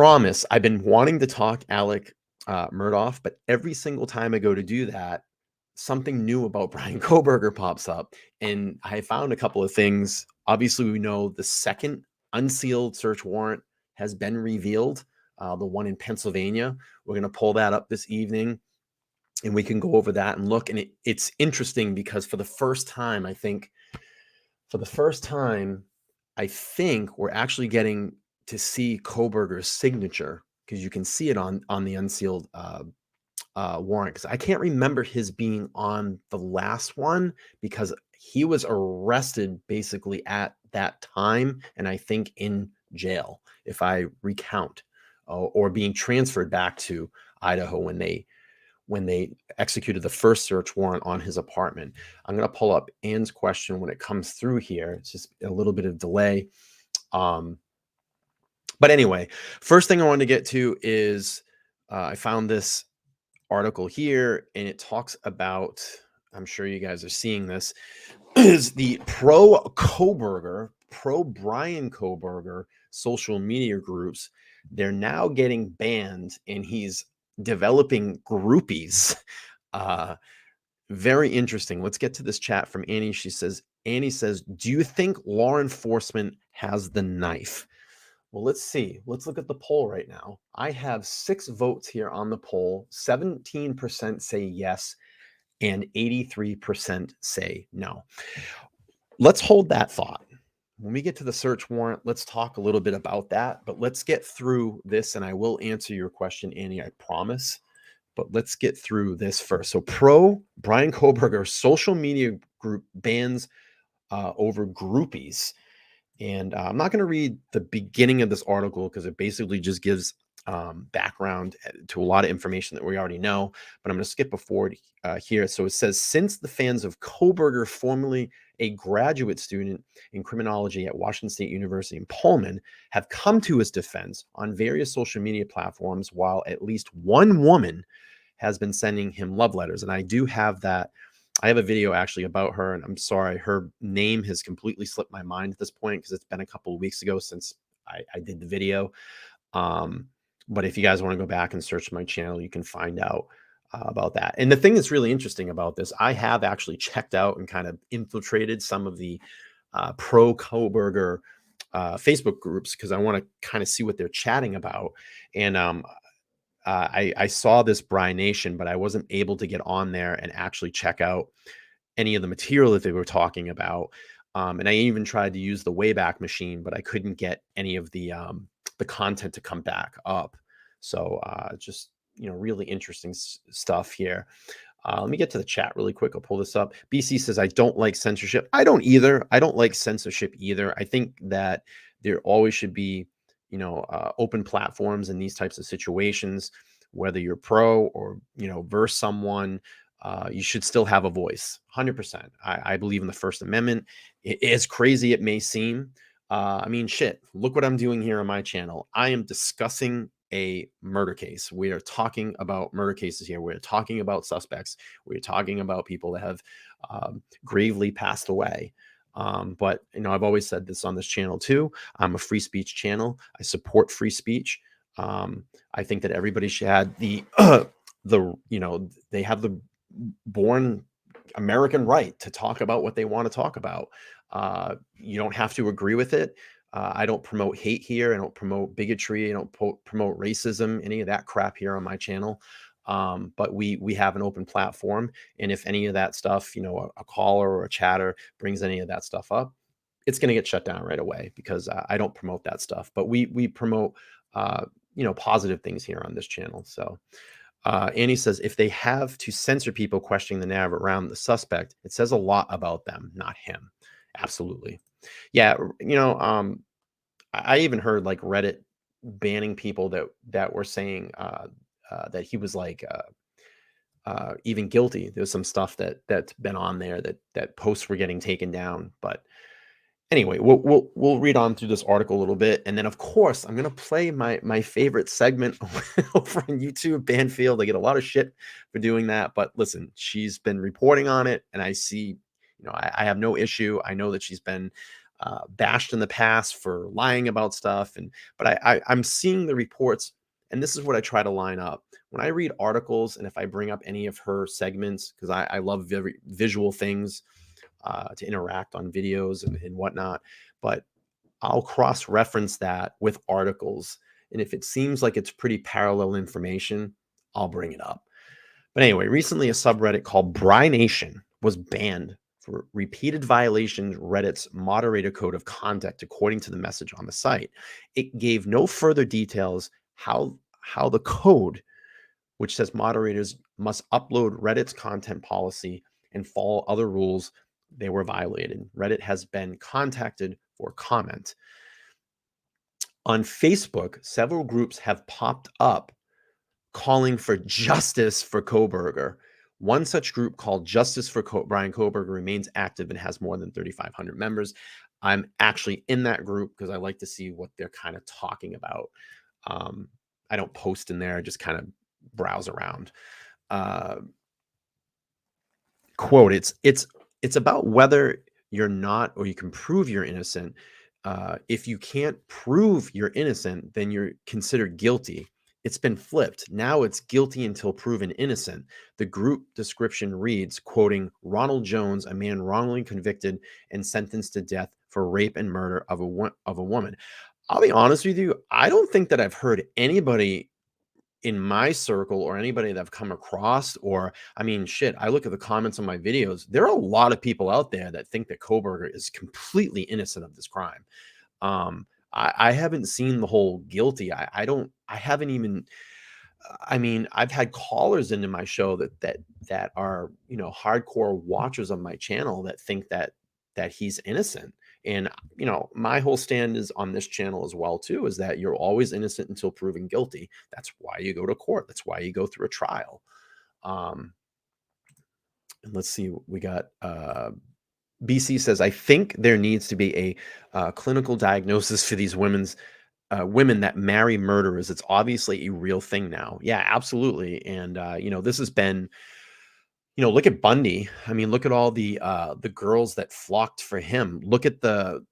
promise I've been wanting to talk Alec Murdoff, but every single time I go to do that, something new about Bryan Kohberger pops up. And I found a couple of things. Obviously, we know the second unsealed search warrant has been revealed, the one in Pennsylvania. We're going to pull that up this evening and we can go over that and look. And it's interesting because for the first time, I think we're actually getting to see Kohberger's signature because you can see it on the unsealed warrant. Because I can't remember his being on the last one because he was arrested basically at that time, and I think in jail, if I recount, or being transferred back to Idaho when they executed the first search warrant on his apartment. I'm going to pull up Ann's question when it comes through here. It's just a little bit of delay. But anyway, first thing I wanted to get to is I found this article here, and it talks about, I'm sure you guys are seeing this, is the pro Bryan Kohberger social media groups. They're now getting banned, and he's developing groupies. Very interesting. Let's get to this chat from Annie. Annie says, do you think law enforcement has the knife? Well, let's see. Let's look at the poll right now. I have 6 votes here on the poll. 17% say yes, and 83% say no. Let's hold that thought. When we get to the search warrant, let's talk a little bit about that. But let's get through this, and I will answer your question, Annie, I promise. But let's get through this first. So pro Bryan Kohberger social media group bans over groupies. And I'm not going to read the beginning of this article because it basically just gives background to a lot of information that we already know. But I'm going to skip forward here. So it says, since the fans of Kohberger, formerly a graduate student in criminology at Washington State University in Pullman, have come to his defense on various social media platforms, while at least one woman has been sending him love letters. And I do have that. I have a video actually about her, and I'm sorry, her name has completely slipped my mind at this point because it's been a couple of weeks ago since I did the video. But if you guys want to go back and search my channel, you can find out about that. And the thing that's really interesting about this, I have actually checked out and kind of infiltrated some of the pro Kohberger Facebook groups because I want to kind of see what they're chatting about. And I saw this Bryan Nation, but I wasn't able to get on there and actually check out any of the material that they were talking about. And I even tried to use the Wayback Machine, but I couldn't get any of the content to come back up. So just, really interesting stuff here. Let me get to the chat really quick. I'll pull this up. BC says, I don't like censorship. I don't either. I don't like censorship either. I think that there always should be open platforms in these types of situations, whether you're pro or, verse someone, you should still have a voice. 100%. I believe in the First Amendment. As crazy it may seem. I mean, shit, look what I'm doing here on my channel. I am discussing a murder case. We are talking about murder cases here. We're talking about suspects. We're talking about people that have gravely passed away. But I've always said this on this channel too. I'm a free speech channel. I support free speech. I think that everybody should have they have the born American right to talk about what they want to talk about. You don't have to agree with it. I don't promote hate here. I don't promote bigotry. I don't promote racism, any of that crap here on my channel. But we have an open platform, and if any of that stuff, a caller or a chatter brings any of that stuff up, it's going to get shut down right away because I don't promote that stuff. But we promote positive things here on this channel. So Annie says, if they have to censor people questioning the narrative around the suspect, it says a lot about them, not him. Absolutely. Yeah. I even heard like Reddit banning people that were saying that he was like even guilty. There's some stuff that's been on there that posts were getting taken down. But anyway, we'll read on through this article a little bit, and then of course I'm gonna play my favorite segment over on YouTube, Banfield. I get a lot of shit for doing that, but listen, she's been reporting on it, and I see, I have no issue. I know that she's been bashed in the past for lying about stuff. But I'm seeing the reports, and this is what I try to line up. When I read articles, and if I bring up any of her segments, because I love very visual things to interact on videos and whatnot, but I'll cross reference that with articles. And if it seems like it's pretty parallel information, I'll bring it up. But anyway, recently a subreddit called Brynation was banned for repeated violations Reddit's moderator code of conduct, according to the message on the site. It gave no further details how the code, which says moderators must upload Reddit's content policy and follow other rules, they were violated. Reddit has been contacted for comment. On Facebook, several groups have popped up calling for justice for Kohberger. One such group called Justice for Bryan Kohberger remains active and has more than 3,500 members. I'm actually in that group because I like to see what they're kind of talking about. I don't post in there, I just kind of browse around. Quote, it's about whether you're not or you can prove you're innocent. If you can't prove you're innocent, then you're considered guilty. It's been flipped. Now it's guilty until proven innocent. The group description reads, quoting Ronald Jones, a man wrongly convicted and sentenced to death for rape and murder of a woman. I'll be honest with you, I don't think that I've heard anybody in my circle or anybody that I've come across, or I mean, shit, I look at the comments on my videos. There are a lot of people out there that think that Kohberger is completely innocent of this crime. I haven't seen the whole guilty. I haven't even, I mean, I've had callers into my show that are, hardcore watchers of my channel that think that he's innocent. And, my whole stand is on this channel as well, too, is that you're always innocent until proven guilty. That's why you go to court. That's why you go through a trial. And let's see, we got BC says, I think there needs to be a clinical diagnosis for these women that marry murderers. It's obviously a real thing now. Yeah, absolutely. And, this has been, look at Bundy. I mean, look at all the girls that flocked for him. Look at the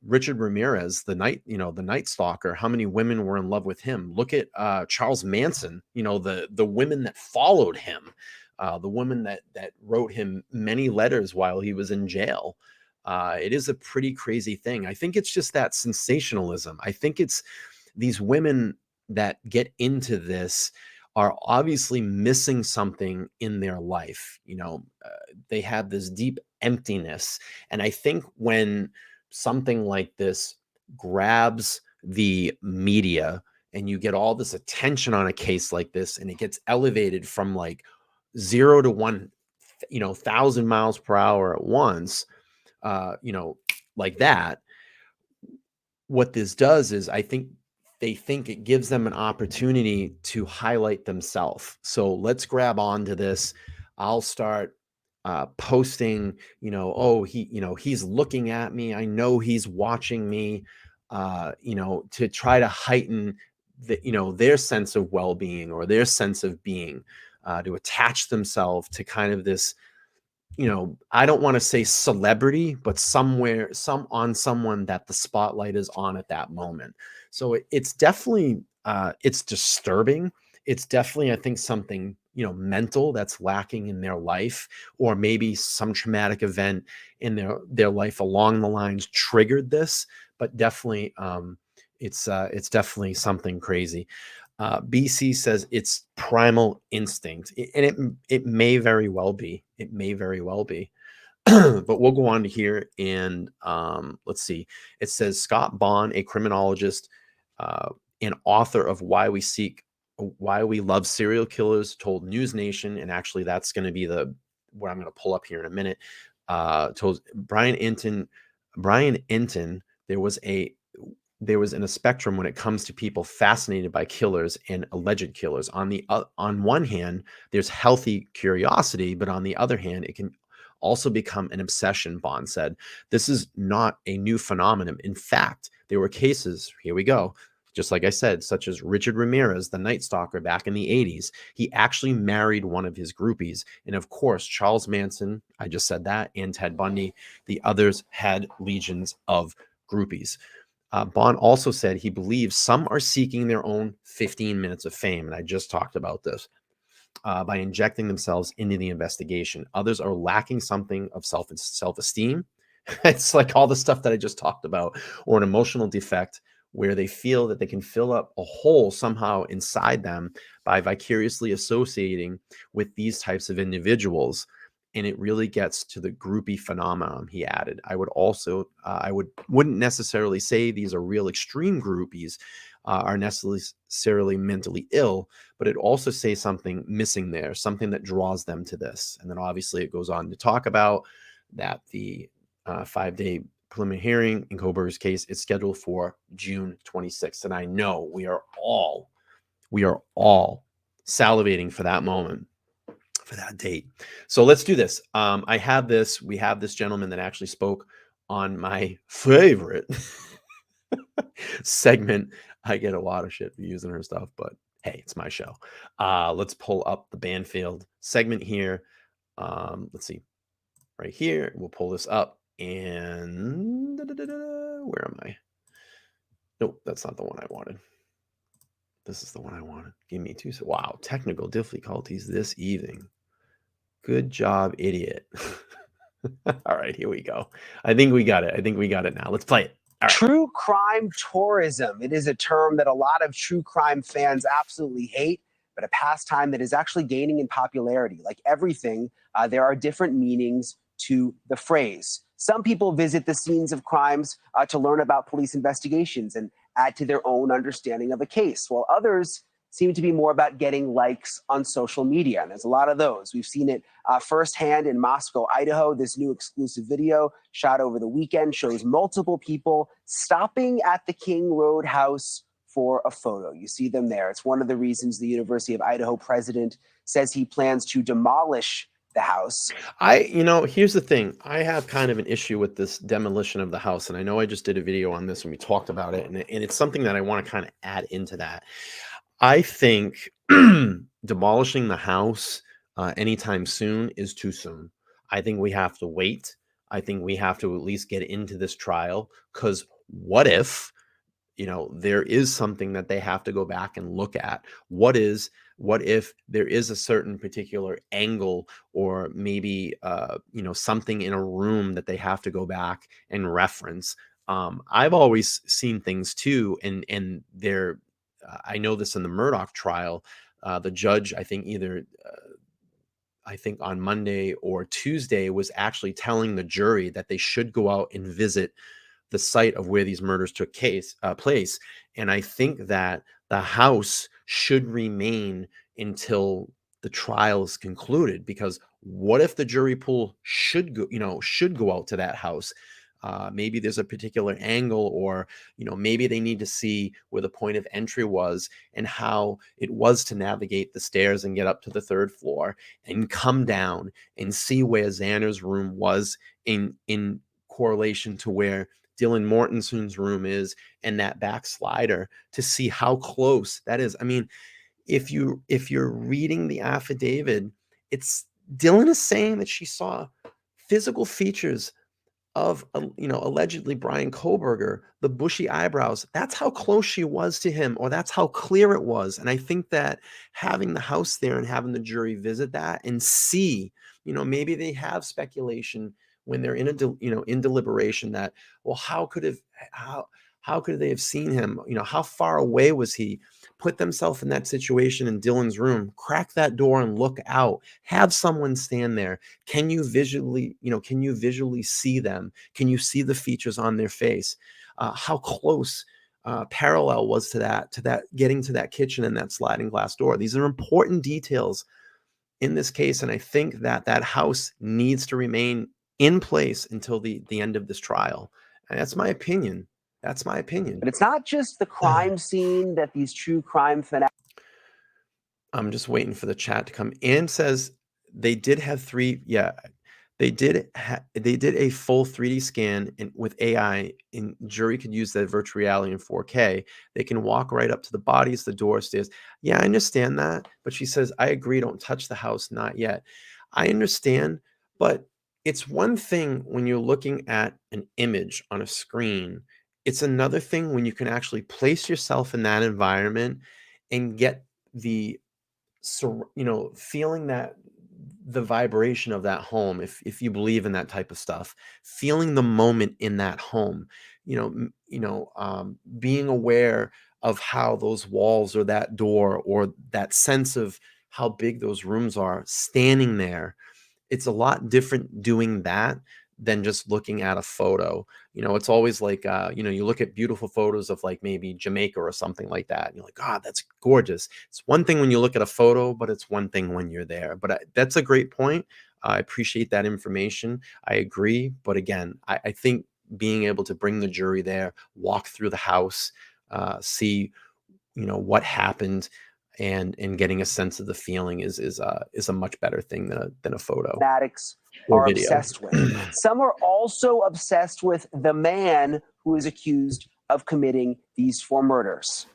Richard Ramirez, the Night Stalker. How many women were in love with him? Look at Charles Manson. The women that followed him, the woman that wrote him many letters while he was in jail. It is a pretty crazy thing. I think it's just that sensationalism. I think it's these women that get into this are obviously missing something in their life. They have this deep emptiness. And I think when something like this grabs the media and you get all this attention on a case like this, and it gets elevated from like 0 to 1,000 miles per hour at once, like that, what this does is I think they think it gives them an opportunity to highlight themselves. So let's grab onto this. I'll start posting, he's looking at me. I know he's watching me, to try to heighten their sense of well-being or their sense of being, to attach themselves to kind of this, I don't want to say celebrity, but someone that the spotlight is on at that moment. So it's definitely, it's disturbing. It's definitely, I think, something, mental that's lacking in their life, or maybe some traumatic event in their life along the lines triggered this, but definitely, it's definitely something crazy. BC says it's primal instinct, and it may very well be. It may very well be. But we'll go on to here, and let's see. It says Scott Bond, a criminologist and author of Why We Love Serial Killers, told News Nation, and actually that's going to be what I'm going to pull up here in a minute. Told Brian Enton, there was in a spectrum when it comes to people fascinated by killers and alleged killers. On one hand, there's healthy curiosity, but on the other hand, it can also become an obsession, Bond said. This is not a new phenomenon. In fact, there were cases, here we go, just like I said, such as Richard Ramirez, the Night Stalker back in the 80s. He actually married one of his groupies. And of course, Charles Manson, I just said that, and Ted Bundy, the others had legions of groupies. Bond also said he believes some are seeking their own 15 minutes of fame. And I just talked about this. By injecting themselves into the investigation. Others are lacking something of self-esteem. It's like all the stuff that I just talked about, or an emotional defect where they feel that they can fill up a hole somehow inside them by vicariously associating with these types of individuals. And it really gets to the groupie phenomenon, he added. I would also, wouldn't necessarily say these are real extreme groupies, are necessarily mentally ill, but it also says something missing there, something that draws them to this. And then obviously it goes on to talk about that the 5-day preliminary hearing in Kohberger's case is scheduled for June 26th. And I know we are all salivating for that moment, for that date. So let's do this. We have this gentleman that actually spoke on my favorite segment. I get a lot of shit for using her stuff, but hey, it's my show. Let's pull up the Banfield segment here. Let's see, right here. We'll pull this up, and where am I? Nope, that's not the one I wanted. This is the one I wanted. Give me 2 seconds. Wow, technical difficulties this evening. Good job, idiot. All right, here we go. I think we got it now. Let's play it. Right. True crime tourism. It is a term that a lot of true crime fans absolutely hate, but a pastime that is actually gaining in popularity. Like everything, there are different meanings to the phrase. Some people visit the scenes of crimes to learn about police investigations and add to their own understanding of a case, while others seem to be more about getting likes on social media. And there's a lot of those. We've seen it firsthand in Moscow, Idaho. This new exclusive video shot over the weekend shows multiple people stopping at the King Road house for a photo. You see them there. It's one of the reasons the University of Idaho president says he plans to demolish the house. Here's the thing. I have kind of an issue with this demolition of the house. And I know I just did a video on this and we talked about it. And it's something that I want to kind of add into that. I think demolishing the house anytime soon is too soon. I think we have to wait. I think we have to at least get into this trial, because what if, there is something that they have to go back and look at? What if there is a certain particular angle, or maybe, something in a room that they have to go back and reference? I've always seen things too, and they're, I know this in the Murdaugh trial, the judge, I think on Monday or Tuesday, was actually telling the jury that they should go out and visit the site of where these murders took place. And I think that the house should remain until the trial is concluded, because what if the jury pool should go out to that house? Maybe there's a particular angle, or maybe they need to see where the point of entry was and how it was to navigate the stairs and get up to the 3rd floor and come down and see where Xander's room was in correlation to where Dylan Mortenson's room is, and that back slider, to see how close that is. I mean, if you're reading the affidavit, it's Dylan is saying that she saw physical features of, allegedly Bryan Kohberger, the bushy eyebrows. That's how close she was to him, or that's how clear it was. And I think that having the house there and having the jury visit that and see, maybe they have speculation when they're in in deliberation that, well, how could they have seen him? How far away was he? Put themselves in that situation in Dylan's room, crack that door and look out, have someone stand there. Can you visually see them? Can you see the features on their face? How close parallel was to that getting to that kitchen and that sliding glass door? These are important details in this case. And I think that that house needs to remain in place until the end of this trial. And that's my opinion. That's my opinion. But it's not just the crime scene that these true crime fanatics. I'm just waiting for the chat to come in. Says they did have 3. Yeah, They did a full 3D scan with AI, and jury could use that virtual reality in 4K. They can walk right up to the bodies, the door, stairs. Yeah, I understand that, but she says, "I agree, don't touch the house, not yet." I understand, but it's one thing when you're looking at an image on a screen. It's another thing when you can actually place yourself in that environment and get the feeling that the vibration of that home, if you believe in that type of stuff, feeling the moment in that home, being aware of how those walls or that door or that sense of how big those rooms are, standing there, it's a lot different doing that than just looking at a photo. It's always like, you look at beautiful photos of like maybe Jamaica or something like that. And you're like, God, that's gorgeous. It's one thing when you look at a photo, but it's one thing when you're there. But that's a great point. I appreciate that information. I agree. But again, I think being able to bring the jury there, walk through the house, see, what happened, and getting a sense of the feeling is a much better thing than a photo Fanatics or are video. obsessed with. Some are also obsessed with the man who is accused of committing these 4 murders.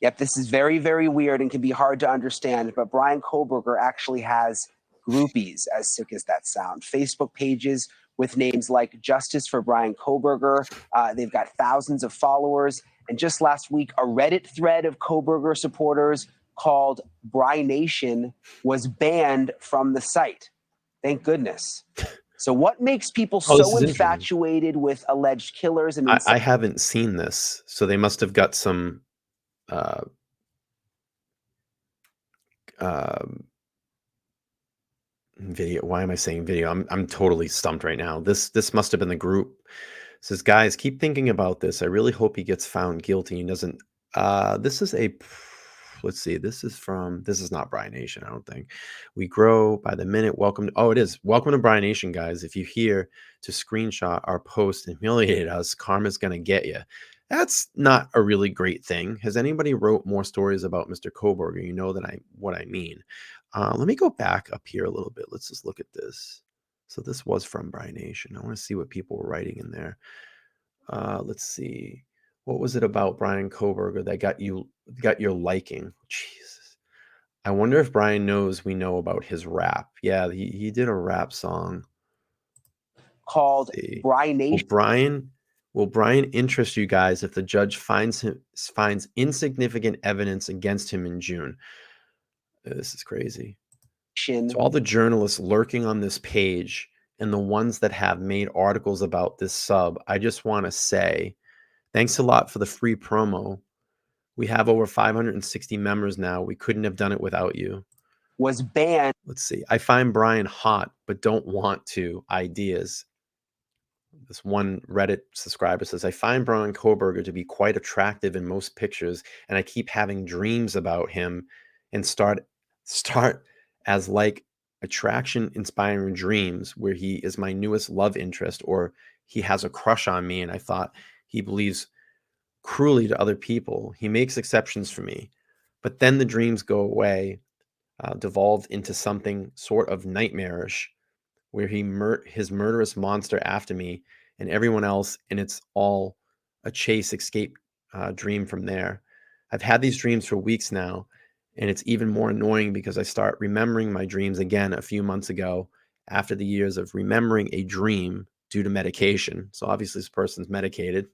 Yep, this is very, very weird and can be hard to understand, but Bryan Kohberger actually has groupies, as sick as that sound. Facebook pages with names like Justice for Bryan Kohberger. They've got thousands of followers. And just last week, a Reddit thread of Kohberger supporters called Bryan Nation was banned from the site. Thank goodness. So what makes people Oh, this so is interesting. infatuated with alleged killers and I haven't seen this, so they must have got some uh, video. Why am I saying video? I'm totally stumped right now. This must have been the group. It says, guys, keep thinking about this. I really hope he gets found guilty and doesn't. This is a. Let's see. This is not Bryan Nation, I don't think. We grow by the minute. Welcome. Oh, it is. Welcome to Bryan Nation, guys. If you're here to screenshot our post and humiliate us, karma's gonna get you. That's not a really great thing. Has anybody wrote more stories about Mr. Kohberger? You know what I mean. Let me go back up here a little bit. Let's just look at this. So this was from Bryan Nation. I want to see what people were writing in there. Let's see. What was it about Bryan Kohberger that got your liking? Jesus. I wonder if Bryan knows we know about his rap. Yeah, he did a rap song called Bryan Nation. Will Bryan interest you guys if the judge finds insignificant evidence against him in June? This is crazy. So all the journalists lurking on this page and the ones that have made articles about this sub, I just want to say thanks a lot for the free promo. We have over 560 members now. We couldn't have done it without you. Was banned. Let's see. I find Bryan hot, but don't want to. Ideas. This one Reddit subscriber says, I find Bryan Kohberger to be quite attractive in most pictures, and I keep having dreams about him and start as like attraction inspiring dreams where he is my newest love interest or he has a crush on me and I thought he believes cruelly to other people. He makes exceptions for me. But then the dreams go away, devolved into something sort of nightmarish where his murderous monster after me and everyone else, and it's all a chase escape dream from there. I've had these dreams for weeks now, and it's even more annoying because I start remembering my dreams again a few months ago after the years of remembering a dream due to medication. So obviously this person's medicated.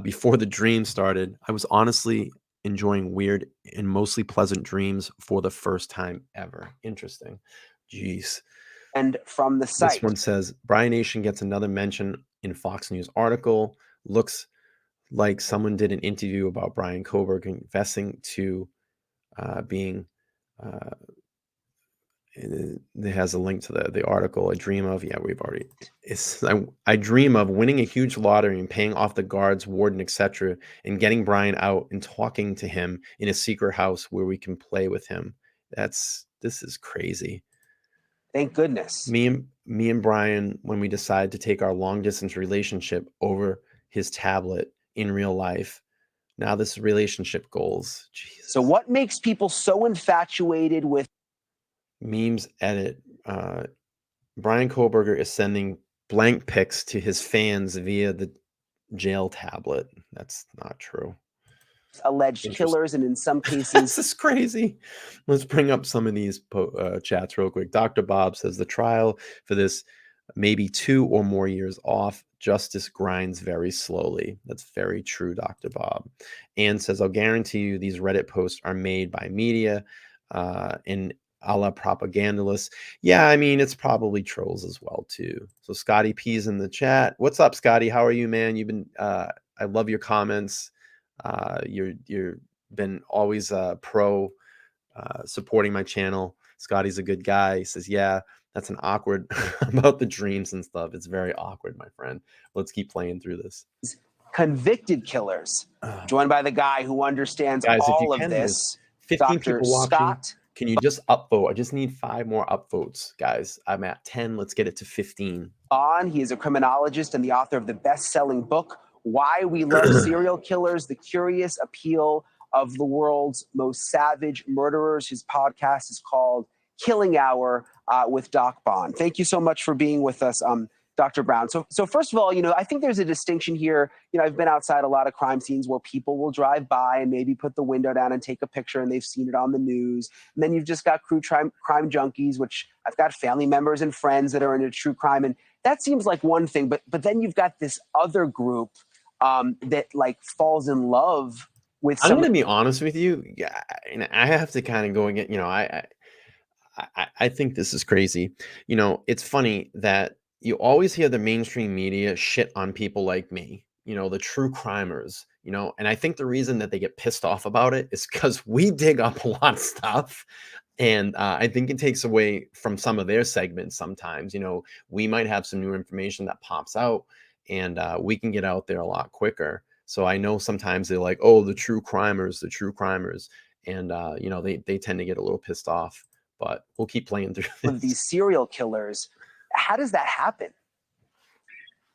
Before the dream started, I was honestly enjoying weird and mostly pleasant dreams for the first time ever. Interesting. Jeez. And from the site. This one says, Bryan Nation gets another mention in Fox News article. Looks like someone did an interview about Bryan Kohberger confessing to being it has a link to the article. I dream of, yeah, we've already, I dream of winning a huge lottery and paying off the guards, warden, etc., and getting Bryan out and talking to him in a secret house where we can play with him. This is crazy. Thank goodness. Me and Bryan, when we decided to take our long distance relationship over his tablet in real life, now this relationship goals. Jesus. So what makes people so infatuated with memes edit Bryan Kohberger is sending blank pics to his fans via the jail tablet. That's not true. Alleged Interesting. killers, and in some This cases, is crazy. Let's bring up some of these chats real quick. Dr. Bob says the trial for this maybe 2 or more years off. Justice grinds very slowly. That's very true, Dr. Bob. Ann says, I'll guarantee you these Reddit posts are made by media and a la propagandalists. Yeah, I mean, it's probably trolls as well, too. So Scotty P's in the chat. What's up, Scotty? How are you, man? You've been, I love your comments. You're been always pro supporting my channel. Scotty's a good guy. He says, yeah, that's an awkward about the dreams and stuff. It's very awkward, my friend. Let's keep playing through this. convicted killers, joined by the guy who understands Guys, if you all of can, this, 15 Dr. people watching. Scott. Can you just upvote? I just need 5 more upvotes, guys. I'm at 10. Let's get it to 15. He is a criminologist and the author of the best-selling book, Why We Love Serial Killers, The Curious Appeal of the World's Most Savage Murderers. His podcast is called Killing Hour with Doc Bond. Thank you so much for being with us, Dr. Brown. So first of all, I think there's a distinction here. I've been outside a lot of crime scenes where people will drive by and maybe put the window down and take a picture, and they've seen it on the news. And then you've just got crime junkies, which I've got family members and friends that are into true crime, and that seems like one thing. But then you've got this other group that like falls in love with. I'm going to be honest with you. Yeah, and I have to kind of go again. I think this is crazy. It's funny that you always hear the mainstream media shit on people like me, the true crimers, and I think the reason that they get pissed off about it is because we dig up a lot of stuff. And I think it takes away from some of their segments sometimes. We might have some new information that pops out, and we can get out there a lot quicker. So I know sometimes they're like, oh, the true crimers. And, they tend to get a little pissed off. But we'll keep playing through this. With these serial killers. How does that happen?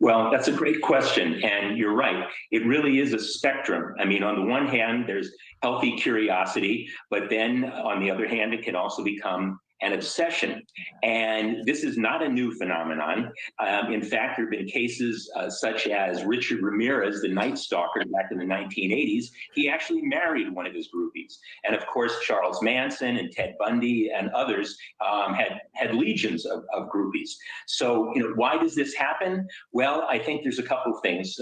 Well, that's a great question. And you're right. It really is a spectrum. I mean, on the one hand, there's healthy curiosity, but then on the other hand, it can also become an obsession. And this is not a new phenomenon. In fact, there have been cases such as Richard Ramirez, the Night Stalker, back in the 1980s. He actually married one of his groupies. And of course, Charles Manson and Ted Bundy and others had legions of groupies. So, why does this happen? Well, I think there's a couple of things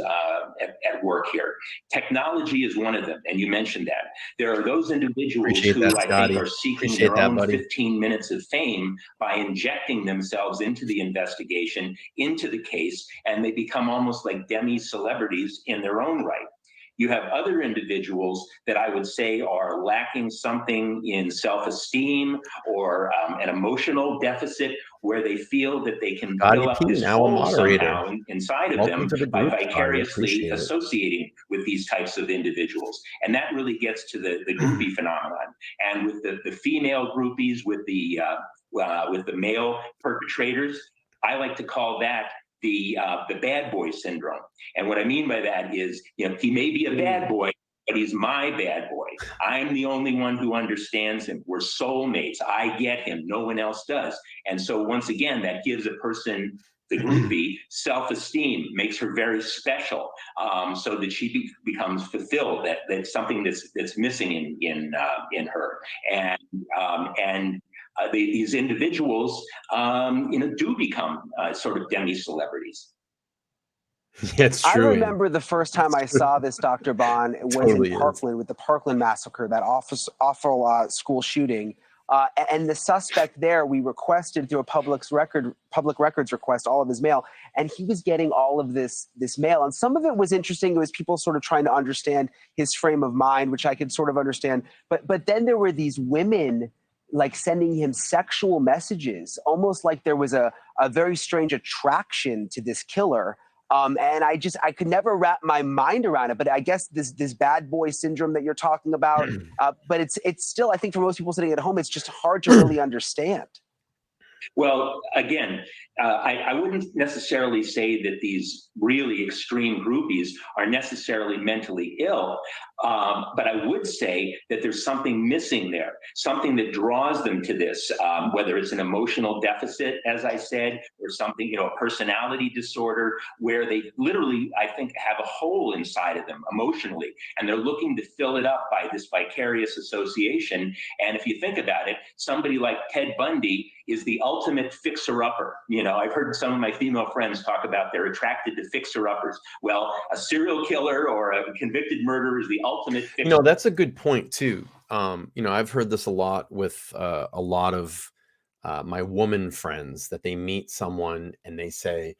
at work here. Technology is one of them, and you mentioned that. There are those individuals who I think are seeking their own 15 minutes of fame by injecting themselves into the investigation, into the case, and they become almost like demi-celebrities in their own right. You have other individuals that I would say are lacking something in self-esteem or an emotional deficit where they feel that they can fill up this hole somehow inside of them by vicariously associating with these types of individuals. And that really gets to the groupie phenomenon. And with the female groupies, with the male perpetrators, I like to call that the bad boy syndrome. And what I mean by that is, he may be a bad boy, but he's my bad boy. I'm the only one who understands him. We're soulmates. I get him. No one else does. And so once again, that gives a person, the groupie, self-esteem, makes her very special, so that she becomes fulfilled. That's something that's missing in her. And these individuals, do become sort of demi-celebrities. Yeah, it's true. I remember the first time I saw this, Dr. Bond, was in Parkland with the Parkland massacre, that awful school shooting. And the suspect there, we requested through a public records request all of his mail, and he was getting all of this mail. And some of it was interesting. It was people sort of trying to understand his frame of mind, which I could sort of understand. But then there were these women like sending him sexual messages, almost like there was a very strange attraction to this killer. And I could never wrap my mind around it. But I guess this bad boy syndrome that you're talking about, but it's still, I think for most people sitting at home, it's just hard to really understand. Well, again, I wouldn't necessarily say that these really extreme groupies are necessarily mentally ill, but I would say that there's something missing there, something that draws them to this, whether it's an emotional deficit, as I said, or something, you know, a personality disorder, where they literally, I think, have a hole inside of them emotionally, and they're looking to fill it up by this vicarious association. And if you think about it, somebody like Ted Bundy is the ultimate fixer-upper. You know, I've heard some of my female friends talk about they're attracted to fixer-uppers. Well, a serial killer or a convicted murderer is the ultimate fixer. You know, that's a good point too. You know, I've heard this a lot with a lot of my woman friends, that they meet someone and they say,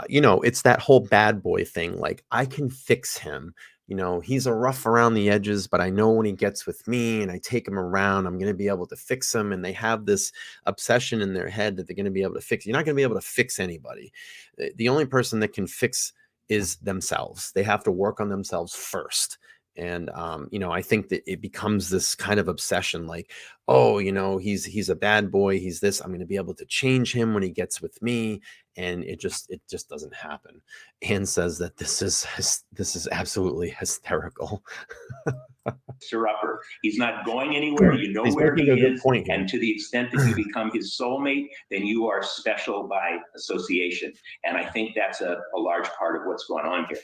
you know, it's that whole bad boy thing. Like, I can fix him. You know, he's a rough around the edges, but I know when he gets with me and I take him around, I'm going to be able to fix him. And they have this obsession in their head that they're going to be able to fix. You're not going to be able to fix anybody. The only person that can fix is themselves. They have to work on themselves first. And you know, I think that it becomes this kind of obsession, like, oh, you know, he's a bad boy, he's this, I'm going to be able to change him when he gets with me. And it just doesn't happen. Anne says that this is absolutely hysterical. Upper. He's not going anywhere. You know He's where he making a good is. point here. And to the extent that you become his soulmate, then you are special by association. And I think that's a large part of what's going on here.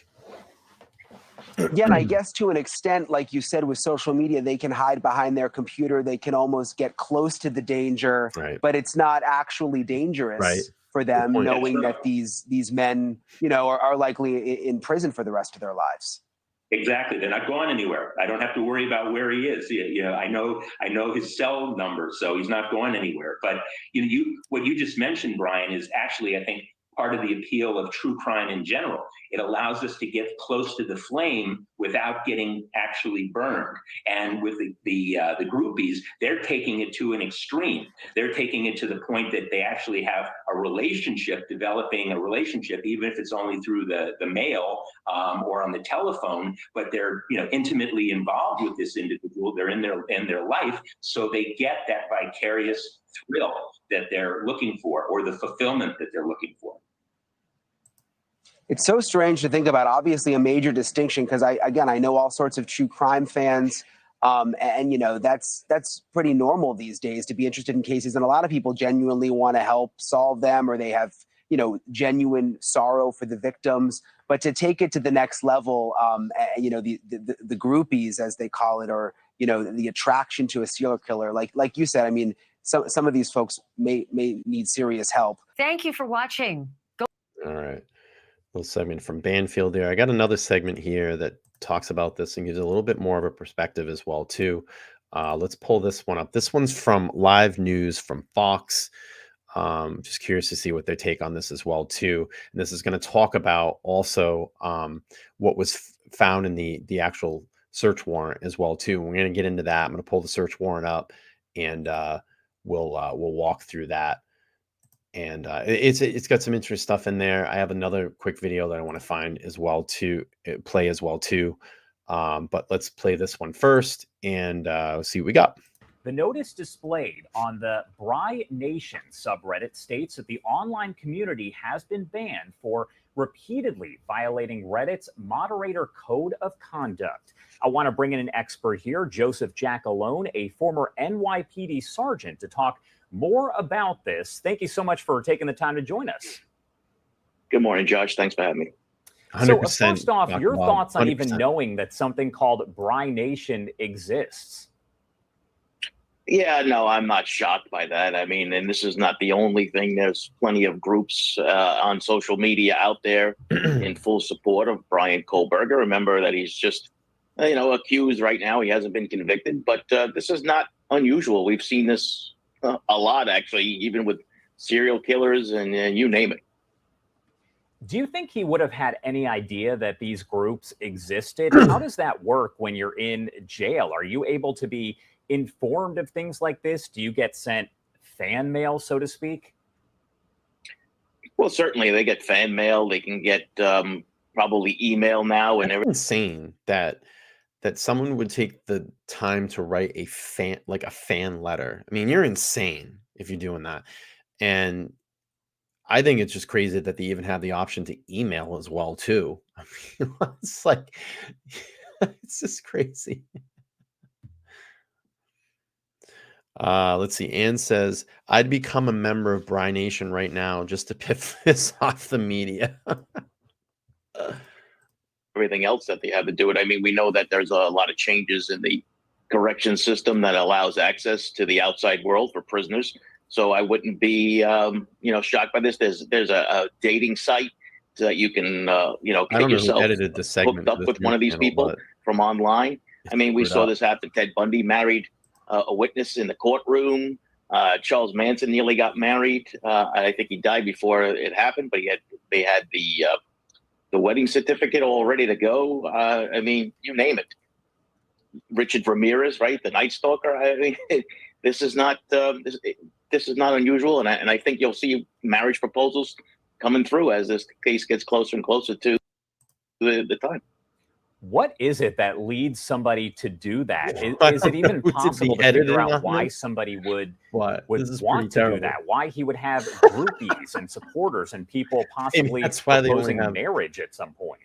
Yeah, and I guess to an extent, like you said, with social media, they can hide behind their computer. They can almost get close to the danger, Right. but it's not actually dangerous Right. for them, point. knowing that these men, you know, are likely in prison for the rest of their lives. Exactly. They're not going anywhere. I don't have to worry about where he is. You know, I know his cell number, so he's not going anywhere. But you know, what you just mentioned, Bryan, is actually, I think, part of the appeal of true crime in general. It allows us to get close to the flame without getting actually burned. And with the groupies, they're taking it to an extreme. They're taking it to the point that they actually have a relationship, developing a relationship, even if it's only through the mail or on the telephone. But they're, you know, intimately involved with this individual. They're in their life, so they get that vicarious thrill that they're looking for, or the fulfillment that they're looking for. It's so strange to think about. Obviously, a major distinction, because I know all sorts of true crime fans, and you know, that's pretty normal these days to be interested in cases, and a lot of people genuinely want to help solve them, or they have, you know, genuine sorrow for the victims. But to take it to the next level, you know, the groupies, as they call it, or you know, the attraction to a serial killer, like you said, I mean, some of these folks may need serious help. Thank you for watching. All right. Little segment from Banfield there. I got another segment here that talks about this and gives a little bit more of a perspective as well too. Let's pull this one up. This one's from Live News from Fox. Just curious to see what their take on this as well too. And this is going to talk about also what was found in the actual search warrant as well too. We're going to get into that. I'm going to pull the search warrant up, and we'll walk through that. And it's got some interesting stuff in there. I have another quick video that I want to find as well to play as well too. But let's play this one first and see what we got. The notice displayed on the Bryan Nation subreddit states that the online community has been banned for repeatedly violating Reddit's moderator code of conduct. I want to bring in an expert here, Joseph Jackalone, a former NYPD sergeant, to talk more about this. Thank you so much for taking the time to join us. Good morning, Josh. Thanks for having me. So first off, your thoughts on 100%. even knowing that something called Bryan Nation exists? Yeah, no, I'm not shocked by that. I mean, and this is not the only thing. There's plenty of groups on social media out there in full support of Bryan Kohberger. Remember that he's just, you know, accused right now. He hasn't been convicted, but this is not unusual. We've seen this a lot, actually, even with serial killers and you name it. Do you think he would have had any idea that these groups existed? How does that work when you're in jail? Are you able to be informed of things like this? Do you get sent fan mail, so to speak? Well, certainly they get fan mail. They can get probably email now and everything. Insane that someone would take the time to write a fan letter. I mean, you're insane if you're doing that. And I think it's just crazy that they even have the option to email as well too. I mean, it's like it's just crazy. Let's see. Ann says, I'd become a member of Bryan Nation right now just to piss off the media. Everything else that they have to do it. I mean, we know that there's a lot of changes in the correction system that allows access to the outside world for prisoners. So I wouldn't be, shocked by this. There's a dating site so that you can, I get don't know who yourself edited the segment hooked up with one of these people from online. I mean, we saw this happen. Ted Bundy married a witness in the courtroom. Charles Manson nearly got married. I think he died before it happened, but they had the wedding certificate all ready to go. I mean, you name it. Richard Ramirez, right? The Night Stalker. I mean, this is not this is not unusual, and I think you'll see marriage proposals coming through as this case gets closer and closer to the time. What is it that leads somebody to do that? Is it even possible to figure out why somebody would want to do that? Why he would have groupies and supporters and people possibly proposing marriage at some point?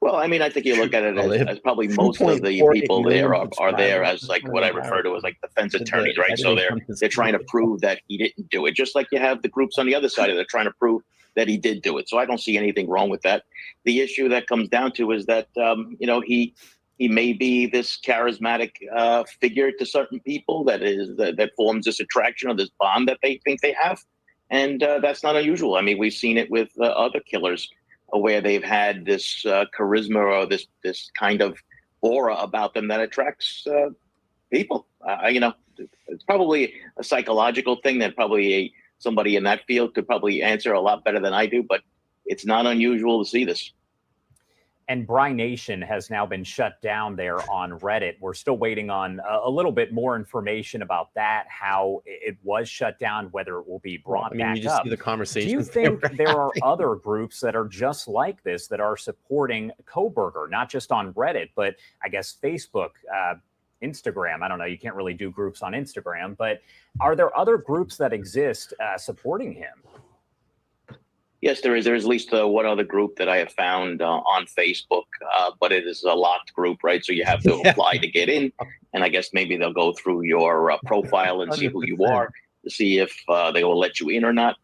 Well, I mean, I think you look at it as probably most of the people there are there as like what I refer to as like defense attorneys, right? So they're trying to prove that he didn't do it, just like you have the groups on the other side of it trying to prove that he did do it. So I don't see anything wrong with that. The issue that comes down to is that he may be this charismatic figure to certain people that forms this attraction or this bond that they think they have, and that's not unusual. I mean, we've seen it with other killers where they've had this charisma or this kind of aura about them that attracts people. It's probably a psychological thing that probably somebody in that field could probably answer a lot better than I do, but it's not unusual to see this. And Bryan Nation has now been shut down there on Reddit. We're still waiting on a little bit more information about that, how it was shut down, whether it will be brought back just up. see the conversation. Do you think there are other groups that are just like this that are supporting Kohberger, not just on Reddit, but I guess Facebook, Instagram? I don't know. You can't really do groups on Instagram, but are there other groups that exist supporting him? Yes, there is. There is at least one other group that I have found on Facebook, but it is a locked group, right? So you have to apply to get in, and I guess maybe they'll go through your profile and see who you are to see if they will let you in or not.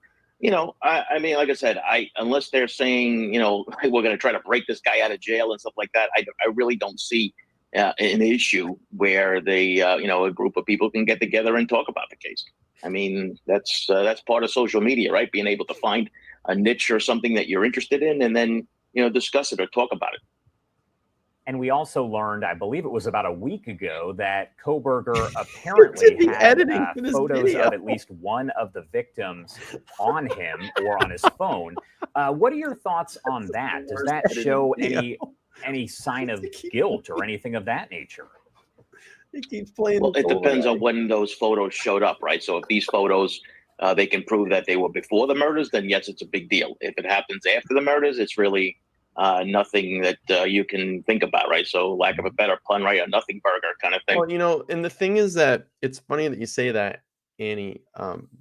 I mean, like I said, unless they're saying, we're going to try to break this guy out of jail and stuff like that, I really don't see an issue where a group of people can get together and talk about the case. I mean, that's part of social media, right? Being able to find a niche or something that you're interested in and then, discuss it or talk about it. And we also learned, I believe it was about a week ago, that Kohberger apparently had photos of at least one of the victims on him or on his phone. What are your thoughts on that? Does that show any sign of guilt or anything of that nature? He keeps playing. Well, it depends on when those photos showed up, right? So if these photos, they can prove that they were before the murders, then yes, it's a big deal. If it happens after the murders, it's really nothing that you can think about, right? So lack of a better pun, right? A nothing burger kind of thing. Well, and the thing is that it's funny that you say that, Annie.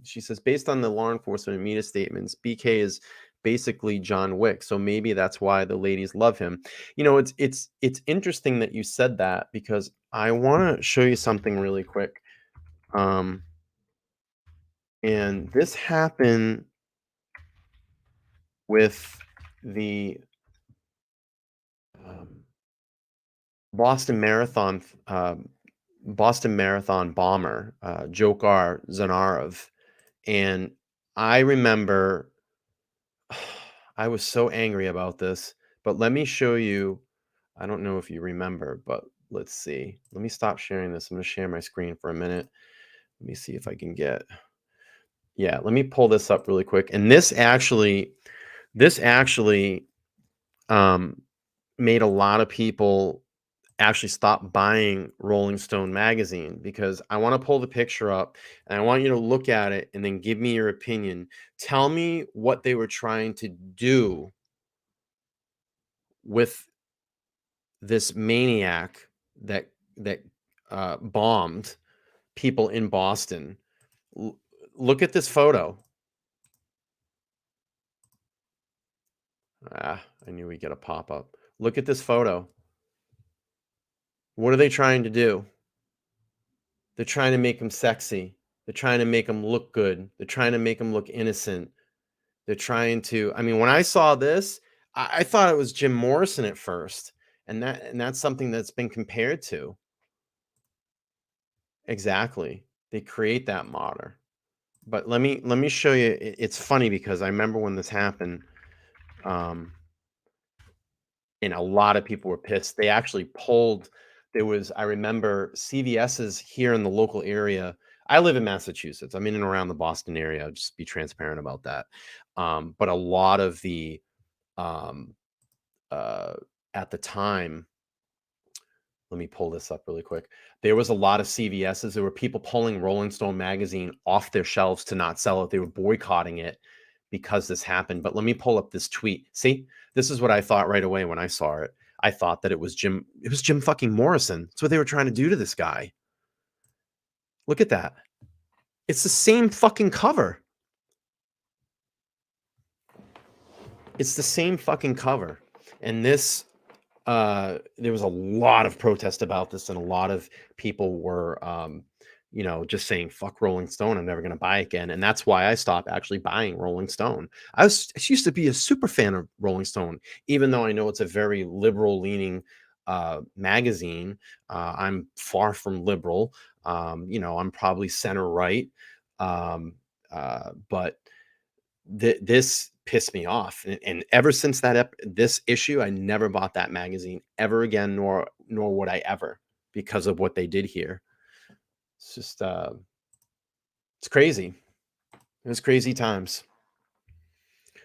She says, based on the law enforcement and media statements, BK is basically John Wick. So maybe that's why the ladies love him. It's interesting that you said that because I want to show you something really quick. And this happened with the Boston Marathon bomber, Dzhokhar Zanarov. And I remember I was so angry about this, but let me show you. I don't know if you remember, but let's see. Let me stop sharing this. I'm going to share my screen for a minute. Let me see if I can get. Yeah, let me pull this up really quick. And this actually made a lot of people actually stop buying Rolling Stone magazine, because I want to pull the picture up and I want you to look at it and then give me your opinion. Tell me what they were trying to do with this maniac that bombed people in Boston. look at this photo. I knew we'd get a pop-up. Look at this photo. What are they trying to do? They're trying to make him sexy. They're trying to make him look good. They're trying to make him look innocent. They're trying to, I mean, when I saw this, I thought it was Jim Morrison at first. And that's something that's been compared to. Exactly. They create that martyr. But let me show you. It's funny because I remember when this happened, and a lot of people were pissed. They actually pulled. I remember CVS's here in the local area. I live in Massachusetts. I'm in and around the Boston area. I'll just be transparent about that. But a lot of the at the time, let me pull this up really quick. There was a lot of CVS's. There were people pulling Rolling Stone magazine off their shelves to not sell it. They were boycotting it because this happened. But let me pull up this tweet. See, this is what I thought right away when I saw it. I thought that it was Jim fucking Morrison. That's what they were trying to do to this guy. Look at that. It's the same fucking cover. It's the same fucking cover. And this, there was a lot of protest about this, and a lot of people were, just saying, fuck Rolling Stone. I'm never going to buy again. And that's why I stopped actually buying Rolling Stone. I used to be a super fan of Rolling Stone, even though I know it's a very liberal leaning magazine. I'm far from liberal. I'm probably center right. But this pissed me off. And ever since this issue, I never bought that magazine ever again, nor would I ever, because of what they did here. It's just, it's crazy. It was crazy times.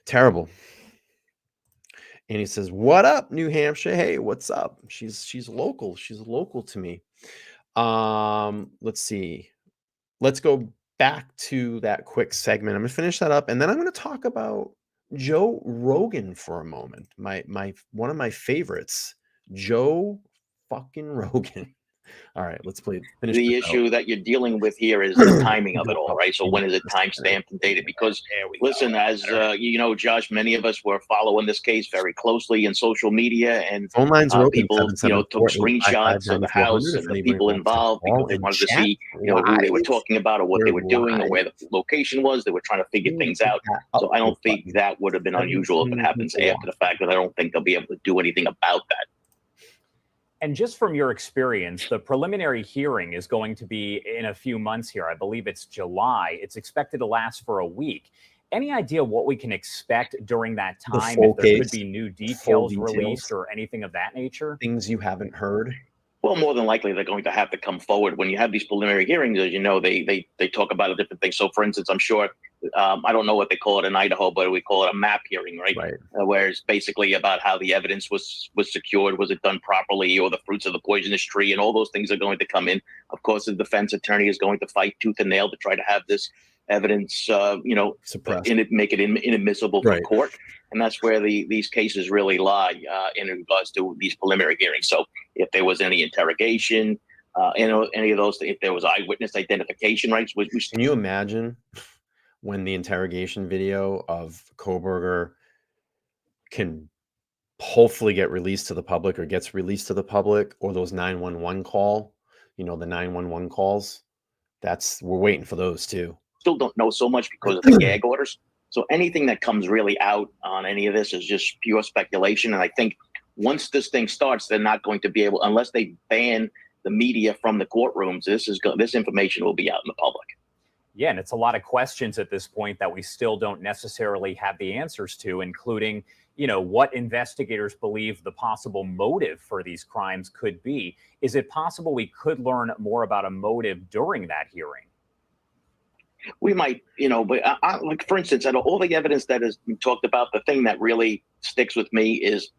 Terrible. And he says, "What up, New Hampshire? Hey, what's up?" She's local. She's local to me. Let's see. Let's go back to that quick segment. I'm gonna finish that up, and then I'm gonna talk about Joe Rogan for a moment. My one of my favorites, Joe fucking Rogan. All right, let's finish the issue that you're dealing with here is the timing of it all, right? So when is it time stamped and dated? Because listen, as Josh, many of us were following this case very closely in social media, and phone lines are open, people, took screenshots of the house and the people involved because they wanted to see, who they were talking about or what they were doing or where the location was. They were trying to figure things out. So I don't think that would have been unusual if it happens after the fact, but I don't think they'll be able to do anything about that. And just from your experience, the preliminary hearing is going to be in a few months here. I believe it's July. It's expected to last for a week. Any idea what we can expect during that time? If there could be new details released or anything of that nature? Things you haven't heard? Well, more than likely, they're going to have to come forward. When you have these preliminary hearings, as you know, they talk about a different thing. So, for instance, I'm sure, I don't know what they call it in Idaho, but we call it a map hearing, right? Where it's basically about how the evidence was secured, was it done properly, or the fruits of the poisonous tree, and all those things are going to come in. Of course, the defense attorney is going to fight tooth and nail to try to have this evidence, suppressed, make it inadmissible for court. And that's where these cases really lie in regards to these preliminary hearings. So if there was any interrogation, any of those, if there was eyewitness identification rights. Can you imagine when the interrogation video of Kohberger can hopefully get released to the public, or gets released to the public, or those 911 call, the 911 calls? We're waiting for those too. Still don't know so much because of the gag orders. So anything that comes really out on any of this is just pure speculation. And I think once this thing starts, they're not going to be able, unless they ban the media from the courtrooms, this information will be out in the public. Yeah, and it's a lot of questions at this point that we still don't necessarily have the answers to, including, what investigators believe the possible motive for these crimes could be. Is it possible we could learn more about a motive during that hearing? We might, but like, for instance, out of all the evidence that has been talked about, the thing that really sticks with me is,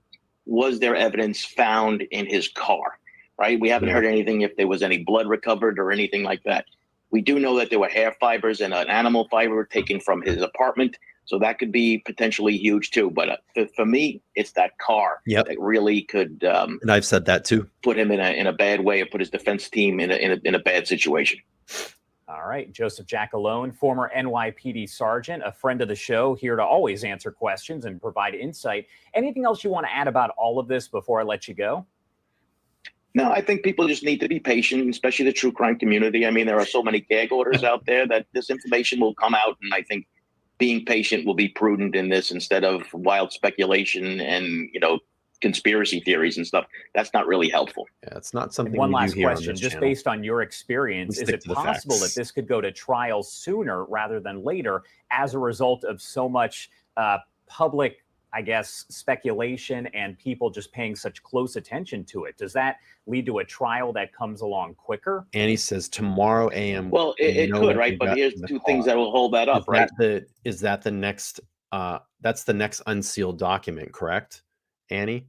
was there evidence found in his car, right? We haven't heard anything if there was any blood recovered or anything like that. We do know that there were hair fibers and an animal fiber taken from his apartment. So that could be potentially huge too. But for me, it's that car that really could. And I've said that too. Put him in a bad way, or put his defense team in a bad situation. All right. Joseph Jackalone, former NYPD sergeant, a friend of the show, here to always answer questions and provide insight. Anything else you want to add about all of this before I let you go? No, I think people just need to be patient, especially the true crime community. I mean, there are so many gag orders out there that this information will come out. And I think being patient will be prudent in this instead of wild speculation and, conspiracy theories and stuff. That's not really helpful. Yeah, it's not something. And one we last do here question, on this just channel. based on your experience, is it possible that this could go to trial sooner rather than later as a result of so much public, I guess, speculation and people just paying such close attention to it? Does that lead to a trial that comes along quicker? Annie says tomorrow AM. Well, it could, right? But here's two things that will hold that up, right? Is that the next? That's the next unsealed document, correct, Annie?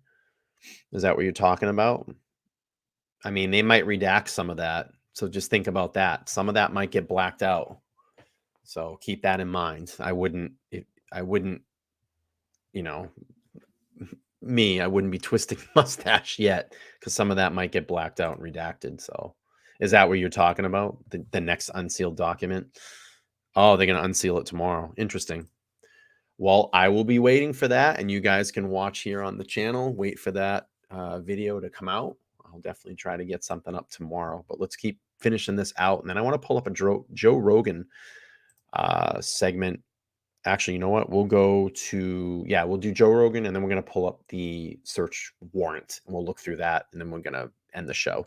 Is that what you're talking about? I mean, they might redact some of that, so just think about that. Some of that might get blacked out, so keep that in mind. I wouldn't, I wouldn't be twisting mustache yet, because some of that might get blacked out and redacted. So is that what you're talking about? The next unsealed document? Oh, they're going to unseal it tomorrow. Interesting. Well, I will be waiting for that, and you guys can watch here on the channel. Wait for that video to come out. I'll definitely try to get something up tomorrow, but let's keep finishing this out. And then I want to pull up a Joe Rogan segment. Actually, you know what? We'll go to, we'll do Joe Rogan, and then we're going to pull up the search warrant, and we'll look through that, and then we're going to end the show.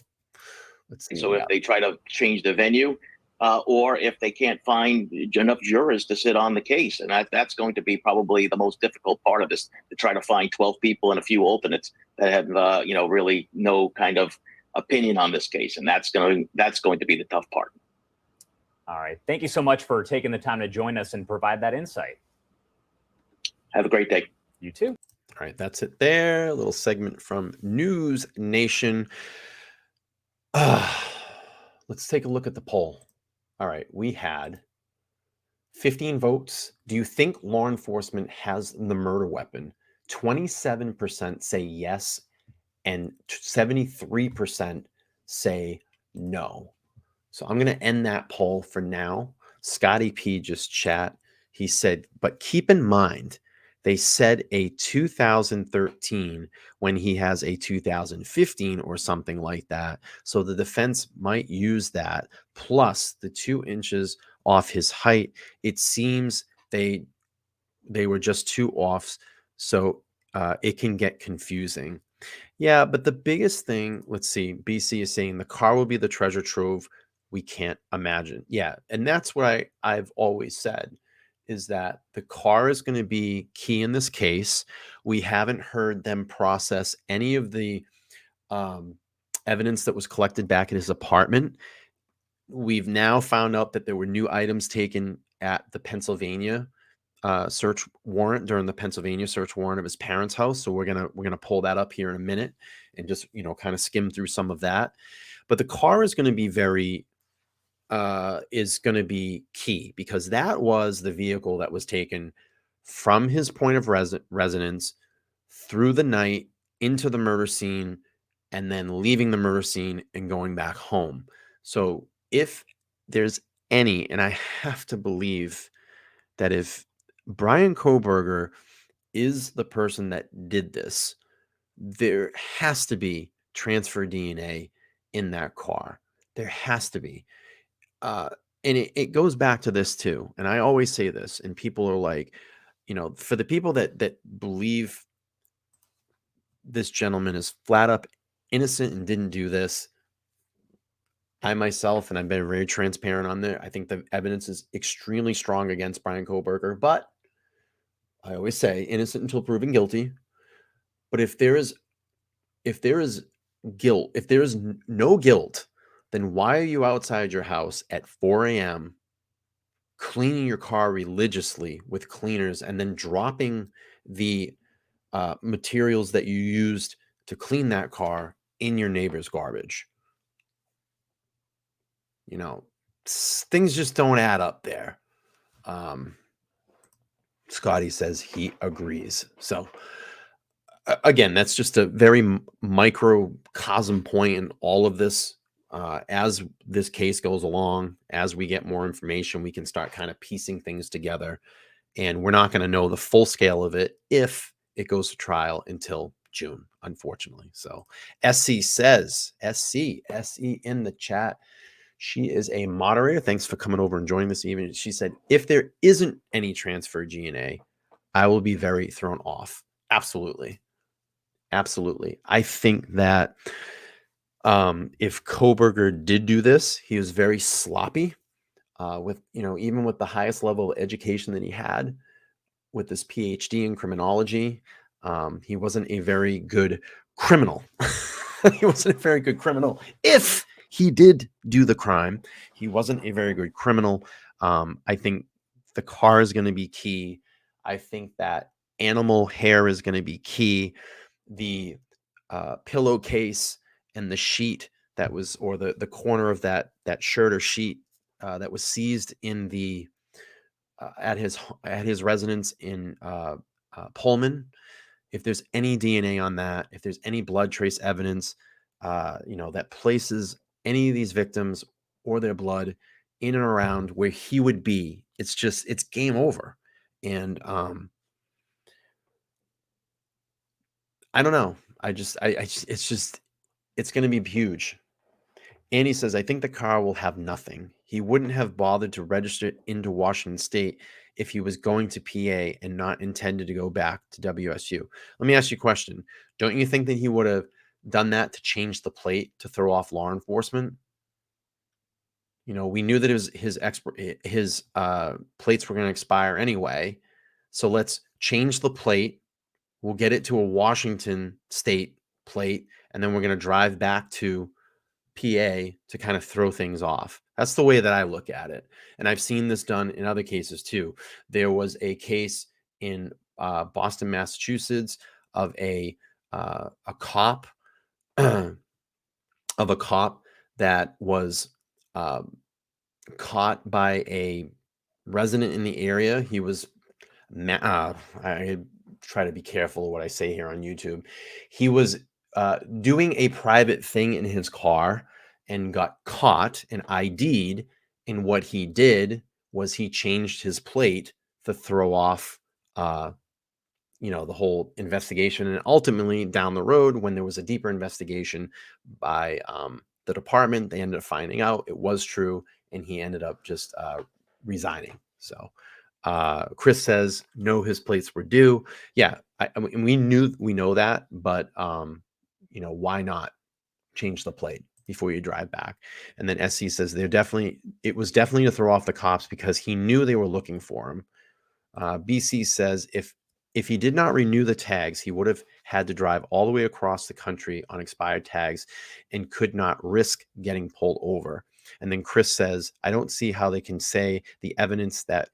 Let's see. So if they try to change the venue, or if they can't find enough jurors to sit on the case, and that's going to be probably the most difficult part of this, to try to find 12 people and a few alternates that have, really no kind of opinion on this case, and that's going to be the tough part. All right. Thank you so much for taking the time to join us and provide that insight. Have a great day. You too. All right. That's it there. A little segment from News Nation. Let's take a look at the poll. All right. We had 15 votes. Do you think law enforcement has the murder weapon? 27% say yes, and 73% say no. So I'm going to end that poll for now. Scotty P just chat. He said, but keep in mind, they said a 2013 when he has a 2015 or something like that. So the defense might use that, plus the 2 inches off his height. It seems they were just 2 offs. So it can get confusing. Yeah, but the biggest thing, let's see, BC is saying the car will be the treasure trove we can't imagine. Yeah, and that's what I've always said, is that the car is going to be key in this case. We haven't heard them process any of the evidence that was collected back at his apartment. We've now found out that there were new items taken at the Pennsylvania search warrant, during the Pennsylvania search warrant of his parents' house. So we're gonna pull that up here in a minute and just kind of skim through some of that. But the car is going to be key, because that was the vehicle that was taken from his point of residence through the night into the murder scene, and then leaving the murder scene and going back home. So if there's any, and I have to believe that if Bryan Kohberger is the person that did this, there has to be transfer DNA in that car. There has to be. And it goes back to this too. And I always say this, and people are like, for the people that believe this gentleman is flat up innocent and didn't do this, I myself, and I've been very transparent on there, I think the evidence is extremely strong against Bryan Kohberger, but I always say innocent until proven guilty. But if there is guilt, if there is no guilt, then why are you outside your house at 4 a.m. cleaning your car religiously with cleaners, and then dropping the materials that you used to clean that car in your neighbor's garbage? Things just don't add up there. Scotty says he agrees. So again, that's just a very microcosm point in all of this. as this case goes along, as we get more information, we can start kind of piecing things together. And we're not going to know the full scale of it if it goes to trial until June, unfortunately. So SC says, SC in the chat. She is a moderator. Thanks for coming over and joining this evening. She said, if there isn't any transfer G&A, I will be very thrown off. Absolutely. Absolutely. I think that if Kohberger did do this, he was very sloppy with, even with the highest level of education that he had with this PhD in criminology. He wasn't a very good criminal. He wasn't a very good criminal. If he did do the crime, he wasn't a very good criminal. I think the car is going to be key. I think that animal hair is going to be key. The pillowcase and the sheet that was, or the corner of that shirt or sheet that was seized in the at his residence in Pullman. If there's any DNA on that, if there's any blood trace evidence, that places any of these victims or their blood in and around where he would be, it's game over. And I don't know. It's going to be huge. Annie says, I think the car will have nothing. He wouldn't have bothered to register it into Washington State if he was going to PA and not intended to go back to WSU. Let me ask you a question. Don't you think that he would have done that to change the plate to throw off law enforcement? We knew that his plates were going to expire anyway. So let's change the plate. We'll get it to a Washington State plate, and then we're going to drive back to PA to kind of throw things off. That's the way that I look at it. And I've seen this done in other cases too. There was a case in Boston, Massachusetts of a cop that was caught by a resident in the area. He was I try to be careful of what I say here on YouTube. He was doing a private thing in his car and got caught and ID'd. And what he did was he changed his plate to throw off, the whole investigation. And ultimately down the road, when there was a deeper investigation by the department, they ended up finding out it was true. And he ended up just resigning. So Chris says, no, his plates were due. Yeah. We know that, but why not change the plate before you drive back? And then SC says it was definitely to throw off the cops because he knew they were looking for him. BC says if he did not renew the tags, he would have had to drive all the way across the country on expired tags and could not risk getting pulled over. And then Chris says, I don't see how they can say the evidence that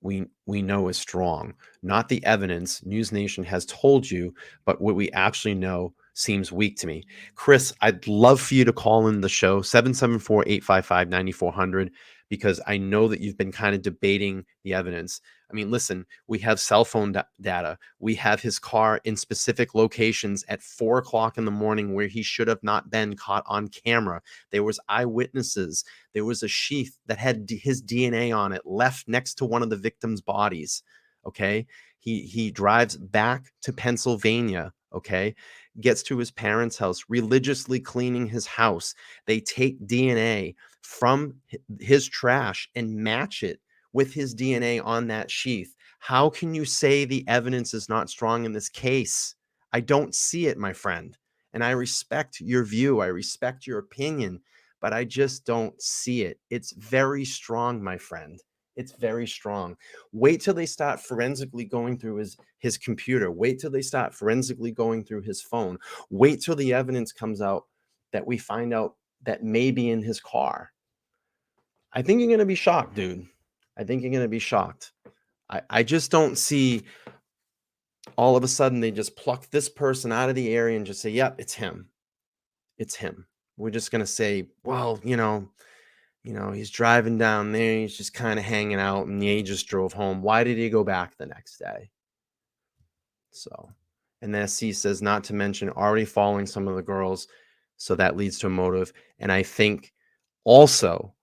we know is strong, not the evidence News Nation has told you, but what we actually know seems weak to me. Chris, I'd love for you to call in the show, 774-855-9400, because I know that you've been kind of debating the evidence. I mean, listen, we have cell phone data. We have his car in specific locations at 4 o'clock in the morning where he should have not been caught on camera. There was eyewitnesses. There was a sheath that had his DNA on it left next to one of the victims' bodies. Okay. He drives back to Pennsylvania. Okay. Gets to his parents' house, religiously cleaning his house. They take DNA from his trash and match it with his DNA on that sheath. How can you say the evidence is not strong in this case? I don't see it, my friend. And I respect your view. I respect your opinion, but I just don't see it. It's very strong, my friend. It's very strong. Wait till they start forensically going through his computer. Wait till they start forensically going through his phone. Wait till the evidence comes out that we find out that may be in his car. I think you're going to be shocked, dude. I think you're going to be shocked. I just don't see all of a sudden they just pluck this person out of the area and just say, yep, it's him. It's him. We're just going to say, well, he's driving down there. He's just kind of hanging out and he just drove home. Why did he go back the next day? So, and then SC says, not to mention already following some of the girls So that leads to a motive. And I think also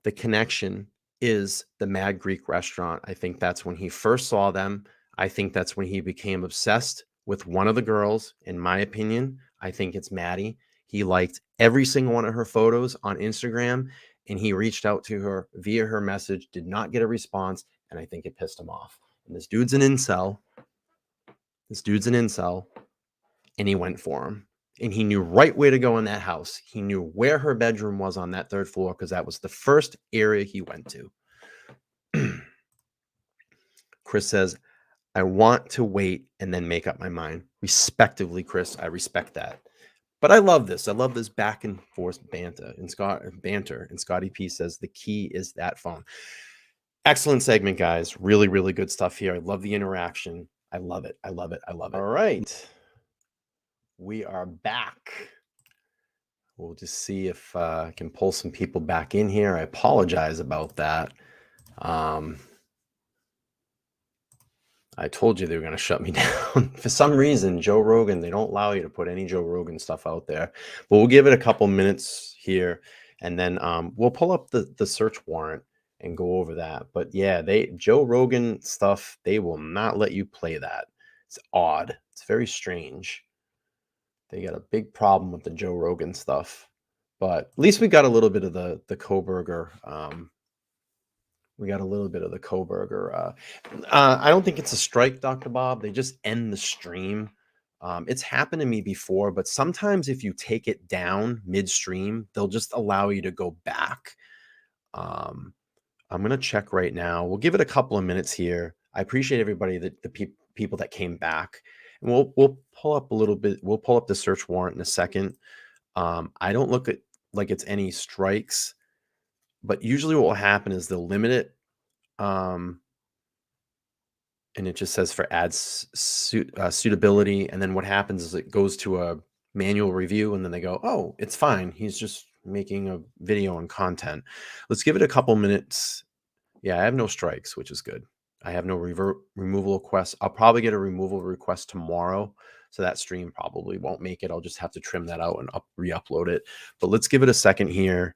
the connection is the Mad Greek restaurant. I think that's when he first saw them. I think that's when he became obsessed with one of the girls. In my opinion, I think it's Maddie. He liked every single one of her photos on Instagram, and he reached out to her via her message, did not get a response, and I think it pissed him off. And this dude's an incel. And he went for him. And he knew right where to go in that house. He knew where her bedroom was on that 3rd floor because that was the first area he went to. Chris says, I want to wait and then make up my mind. Respectively, Chris, I respect that. But I love this. I love this back and forth banter. And Scotty P says, the key is that phone. Excellent segment, guys. Really, really good stuff here. I love the interaction. I love it. I love it. I love it. All right. We are back. We'll just see if I can pull some people back in here. I apologize about that. I told you they were going to shut me down. For some reason, Joe Rogan, they don't allow you to put any Joe Rogan stuff out there. But we'll give it a couple minutes here, and then we'll pull up the search warrant and go over that. But yeah, Joe Rogan stuff, they will not let you play that. It's odd. It's very strange. They got a big problem with the Joe Rogan stuff. But at least we got a little bit of the Kohberger. We got a little bit of the Kohberger. I don't think it's a strike, Dr. Bob. They just end the stream. It's happened to me before, but sometimes if you take it down midstream, they'll just allow you to go back. I'm going to check right now. We'll give it a couple of minutes here. I appreciate everybody, the people that came back. And we'll pull up a little bit. We'll pull up the search warrant in a second. I don't look at like it's any strikes, but usually what will happen is they'll limit it. And it just says for suitability. And then what happens is it goes to a manual review, and then they go, oh, it's fine. He's just making a video and content. Let's give it a couple minutes. Yeah, I have no strikes, which is good. I have no removal requests. I'll probably get a removal request tomorrow. So that stream probably won't make it. I'll just have to trim that out and re-upload it. But let's give it a second here.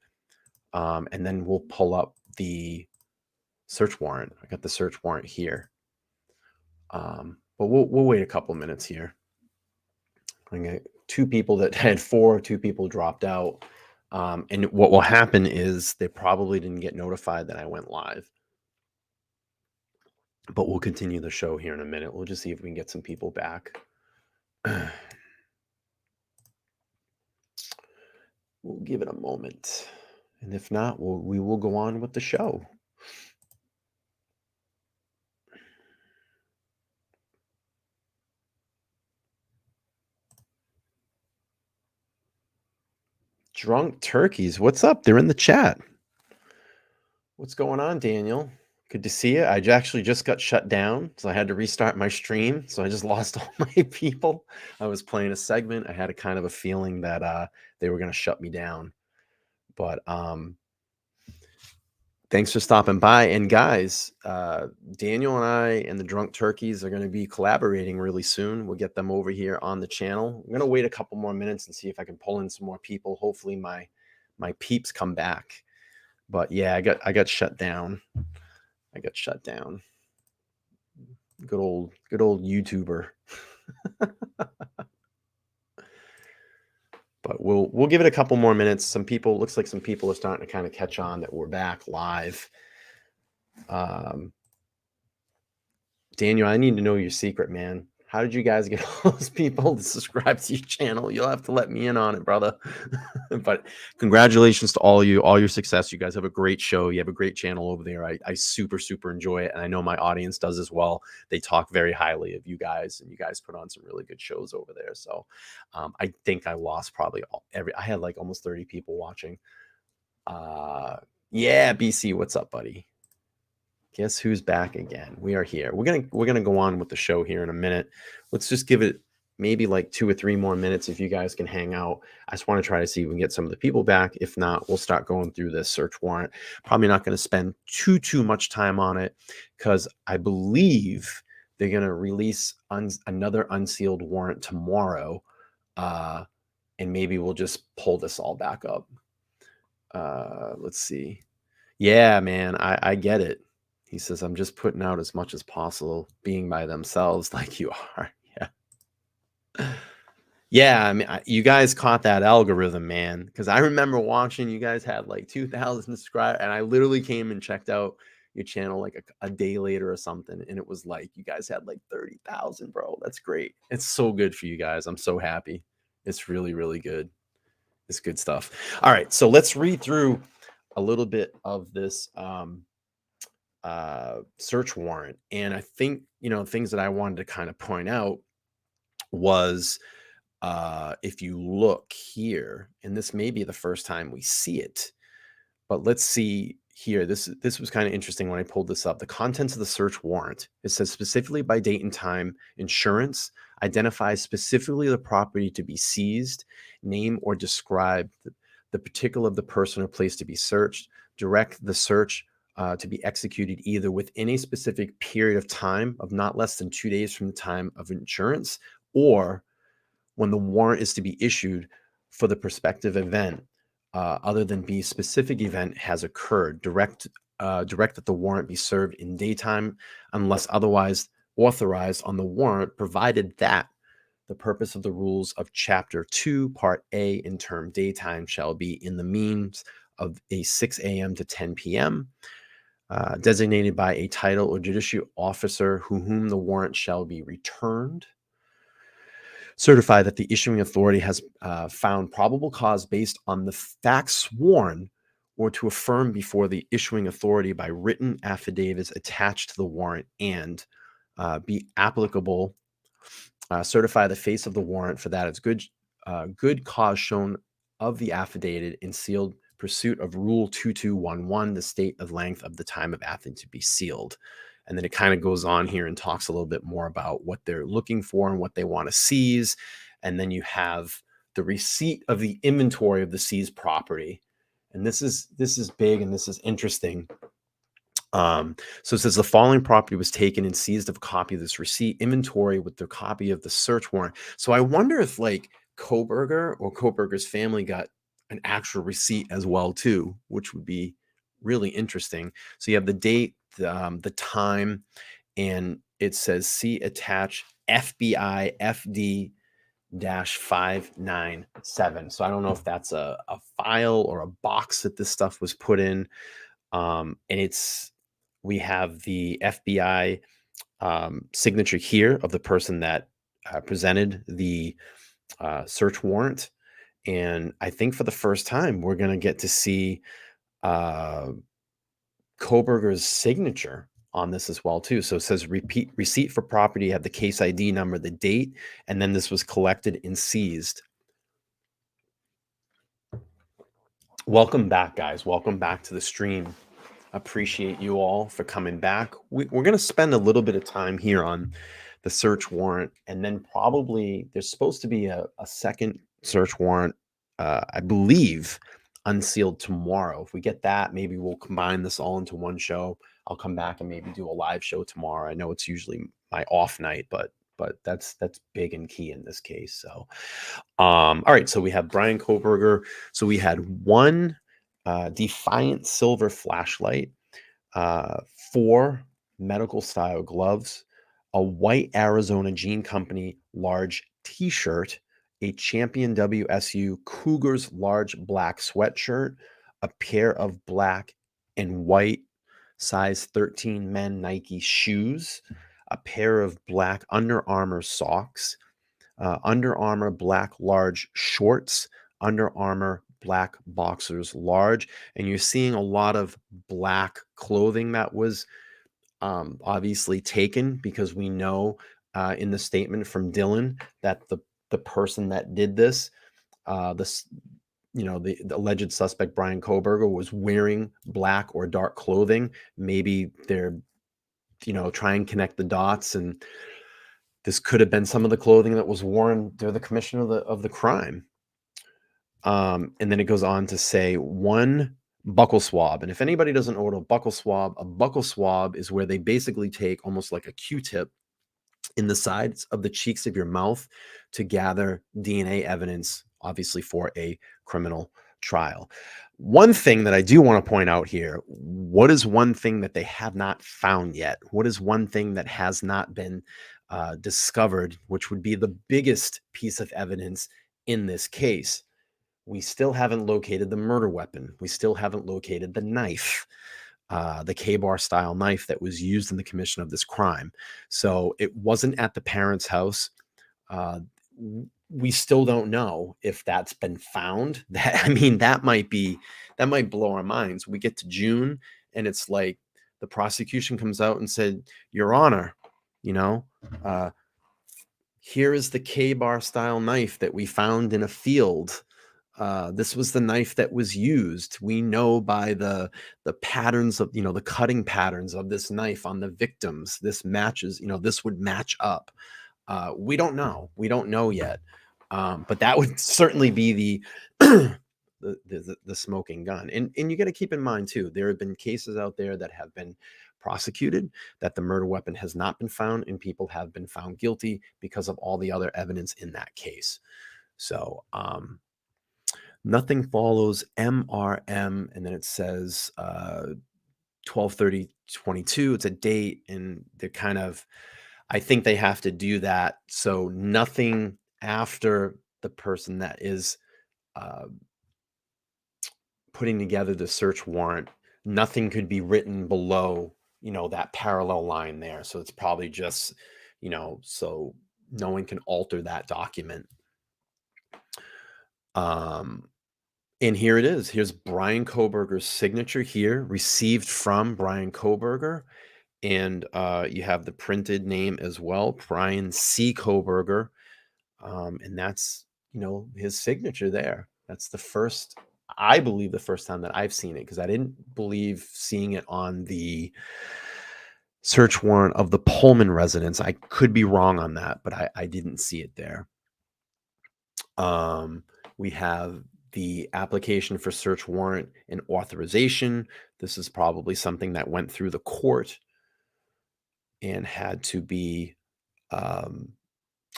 And then we'll pull up the search warrant. I got the search warrant here. But we'll wait a couple minutes here. I got 2 people that had 4, 2 people dropped out. And what will happen is they probably didn't get notified that I went live. But we'll continue the show here in a minute. We'll just see if we can get some people back. We'll give it a moment. And if not, we will go on with the show. Drunk turkeys. What's up? They're in the chat. What's going on, Daniel? Good to see you. I actually just got shut down, so I had to restart my stream. So I just lost all my people. I was playing a segment. I had a kind of a feeling that they were going to shut me down. But thanks for stopping by. And guys, Daniel and I and the Drunk Turkeys are going to be collaborating really soon. We'll get them over here on the channel. I'm going to wait a couple more minutes and see if I can pull in some more people. Hopefully my peeps come back. But yeah, I got shut down. Good old YouTuber. But we'll give it a couple more minutes. Looks like some people are starting to kind of catch on that we're back live. Daniel, I need to know your secret, man. How did you guys get all those people to subscribe to your channel? You'll have to let me in on it, brother. But congratulations to all your success. You guys have a great show. You have a great channel over there. I super, super enjoy it. And I know my audience does as well. They talk very highly of you guys, and you guys put on some really good shows over there. So I think I lost probably I had like almost 30 people watching. Yeah, BC, what's up, buddy? Guess who's back again? We are here. We're gonna go on with the show here in a minute. Let's just give it maybe like 2 or 3 more minutes if you guys can hang out. I just want to try to see if we can get some of the people back. If not, we'll start going through this search warrant. Probably not going to spend too much time on it because I believe they're going to release another unsealed warrant tomorrow. and maybe we'll just pull this all back up. Let's see. Yeah, man, I get it. He says, I'm just putting out as much as possible, being by themselves like you are. Yeah. Yeah, I mean, you guys caught that algorithm, man. Because I remember watching, you guys had like 2,000 subscribers, and I literally came and checked out your channel like a day later or something, and it was like you guys had like 30,000, bro. That's great. It's so good for you guys. I'm so happy. It's really, really good. It's good stuff. All right, so let's read through a little bit of this search warrant, and I think things that I wanted to kind of point out was. If you look here, and this may be the first time we see it, but let's see here. This was kind of interesting when I pulled this up. The contents of the search warrant. It says specifically by date and time, insurance, identifies specifically the property to be seized, name or describe the particular of the person or place to be searched, direct the search to be executed either within a specific period of time of not less than 2 days from the time of insurance, or when the warrant is to be issued for the prospective event, other than the specific event has occurred. Direct that the warrant be served in daytime unless otherwise authorized on the warrant, provided that the purpose of the rules of Chapter 2, Part A, in term daytime shall be in the means of a 6 a.m. to 10 p.m., designated by a title or judicial officer whom the warrant shall be returned. Certify that the issuing authority has found probable cause based on the facts sworn, or to affirm before the issuing authority by written affidavits attached to the warrant, and be applicable. Certify the face of the warrant for that as good cause shown of the affidavit in sealed pursuit of Rule 2211, the state of length of the time of affidavit to be sealed. And then it kind of goes on here and talks a little bit more about what they're looking for and what they want to seize. And then you have the receipt of the inventory of the seized property. And this is big and this is interesting. So it says the following property was taken and seized of a copy of this receipt inventory with the copy of the search warrant. So I wonder if like Kohberger or Kohberger's family got an actual receipt as well too, which would be really interesting. So you have the date, the time, and it says see attached FBI FD -597. So I don't know if that's a file or a box that this stuff was put in. And we have the FBI signature here of the person that presented the search warrant. And I think for the first time, we're going to get to see Kohberger's signature on this as well too. So it says receipt for property, have the case ID number, the date, and then this was collected and seized. Welcome back, guys. Welcome back to the stream. Appreciate you all for coming back. We're going to spend a little bit of time here on the search warrant, and then probably there's supposed to be a second search warrant, I believe, unsealed tomorrow. If we get that, maybe we'll combine this all into one show. I'll come back and maybe do a live show tomorrow. I know it's usually my off night, but that's big and key in this case. So, all right. So we have Bryan Kohberger. So we had one Defiant silver flashlight, 4 medical style gloves, a white Arizona Jean Company large t-shirt, a Champion WSU Cougars large black sweatshirt, a pair of black and white size 13 men Nike shoes, a pair of black Under Armour socks, Under Armour black large shorts, Under Armour black boxers large. And you're seeing a lot of black clothing that was obviously taken, because we know in the statement from Dylan that the person that did this, the alleged suspect Bryan Kohberger, was wearing black or dark clothing. Maybe they're try and connect the dots, and this could have been some of the clothing that was worn during the commission of the crime. And then it goes on to say 1 buccal swab. And if anybody doesn't know what a buccal swab is where they basically take almost like a Q-tip in the sides of the cheeks of your mouth to gather DNA evidence obviously for a criminal trial. One thing that I do want to point out here, what is one thing that they have not found yet? What is one thing that has not been discovered, which would be the biggest piece of evidence in this case? We still haven't located the murder weapon. We still haven't located the knife, the K-bar style knife that was used in the commission of this crime. So it wasn't at the parents' house. We still don't know if that's been found. That, I mean, that might blow our minds. We get to June and it's like the prosecution comes out and said, Your Honor, here is the K-bar style knife that we found in a field. This was the knife that was used. We know by the patterns of, the cutting patterns of this knife on the victims. This matches, this would match up. We don't know. We don't know yet. But that would certainly be the smoking gun. And you got to keep in mind too, there have been cases out there that have been prosecuted that the murder weapon has not been found, and people have been found guilty because of all the other evidence in that case. So nothing follows MRM, and then it says 12/30/22. It's a date, and they're kind of, I think they have to do that so nothing after the person that is putting together the search warrant, nothing could be written below, that parallel line there. So it's probably just, so no one can alter that document. And here it is. Here's Bryan Kohberger's signature here, received from Bryan Kohberger. And you have the printed name as well, Bryan C. Kohberger. And that's, his signature there. That's I believe the first time that I've seen it, because I didn't believe seeing it on the search warrant of the Pullman residence. I could be wrong on that, but I didn't see it there. We have the application for search warrant and authorization. This is probably something that went through the court and had to be,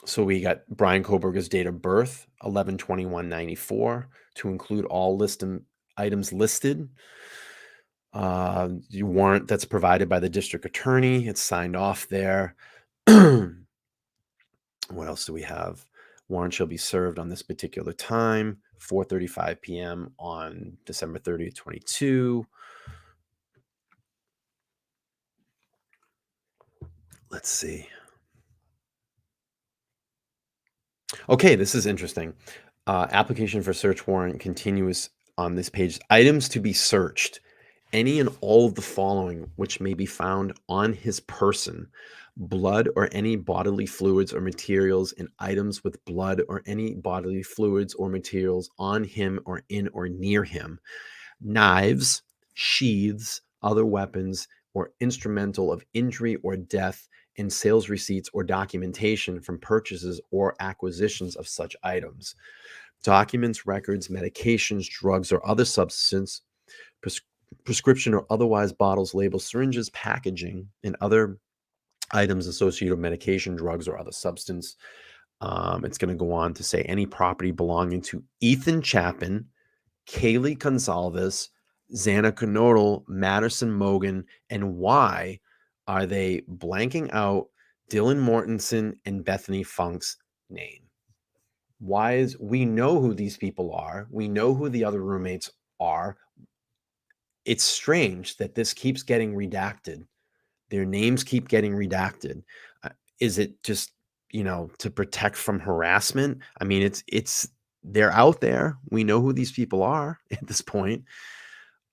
so we got Bryan Kohberger's date of birth, 11/21/94, to include all items listed. The warrant that's provided by the district attorney, it's signed off there. What else do we have? Warrant shall be served on this particular time, 4:35 p.m. on December 30th, 22. Let's see. Okay, this is interesting. Application for search warrant continuous on this page. Items to be searched. Any and all of the following which may be found on his person: blood or any bodily fluids or materials, and items with blood or any bodily fluids or materials on him or in or near him. Knives, sheaths, other weapons, or instrumental of injury or death, in sales receipts or documentation from purchases or acquisitions of such items. Documents, records, medications, drugs, or other substance, prescription or otherwise bottles, labels, syringes, packaging, and other items associated with medication, drugs, or other substance. It's going to go on to say any property belonging to Ethan Chapin, Kaylee Gonzalez, Xana Knodel, Madison Mogan, and why are they blanking out Dylan Mortensen and Bethany Funk's name? We know who these people are. We know who the other roommates are. It's strange that this keeps getting redacted. Their names keep getting redacted. Is it just, to protect from harassment? I mean, they're out there. We know who these people are at this point.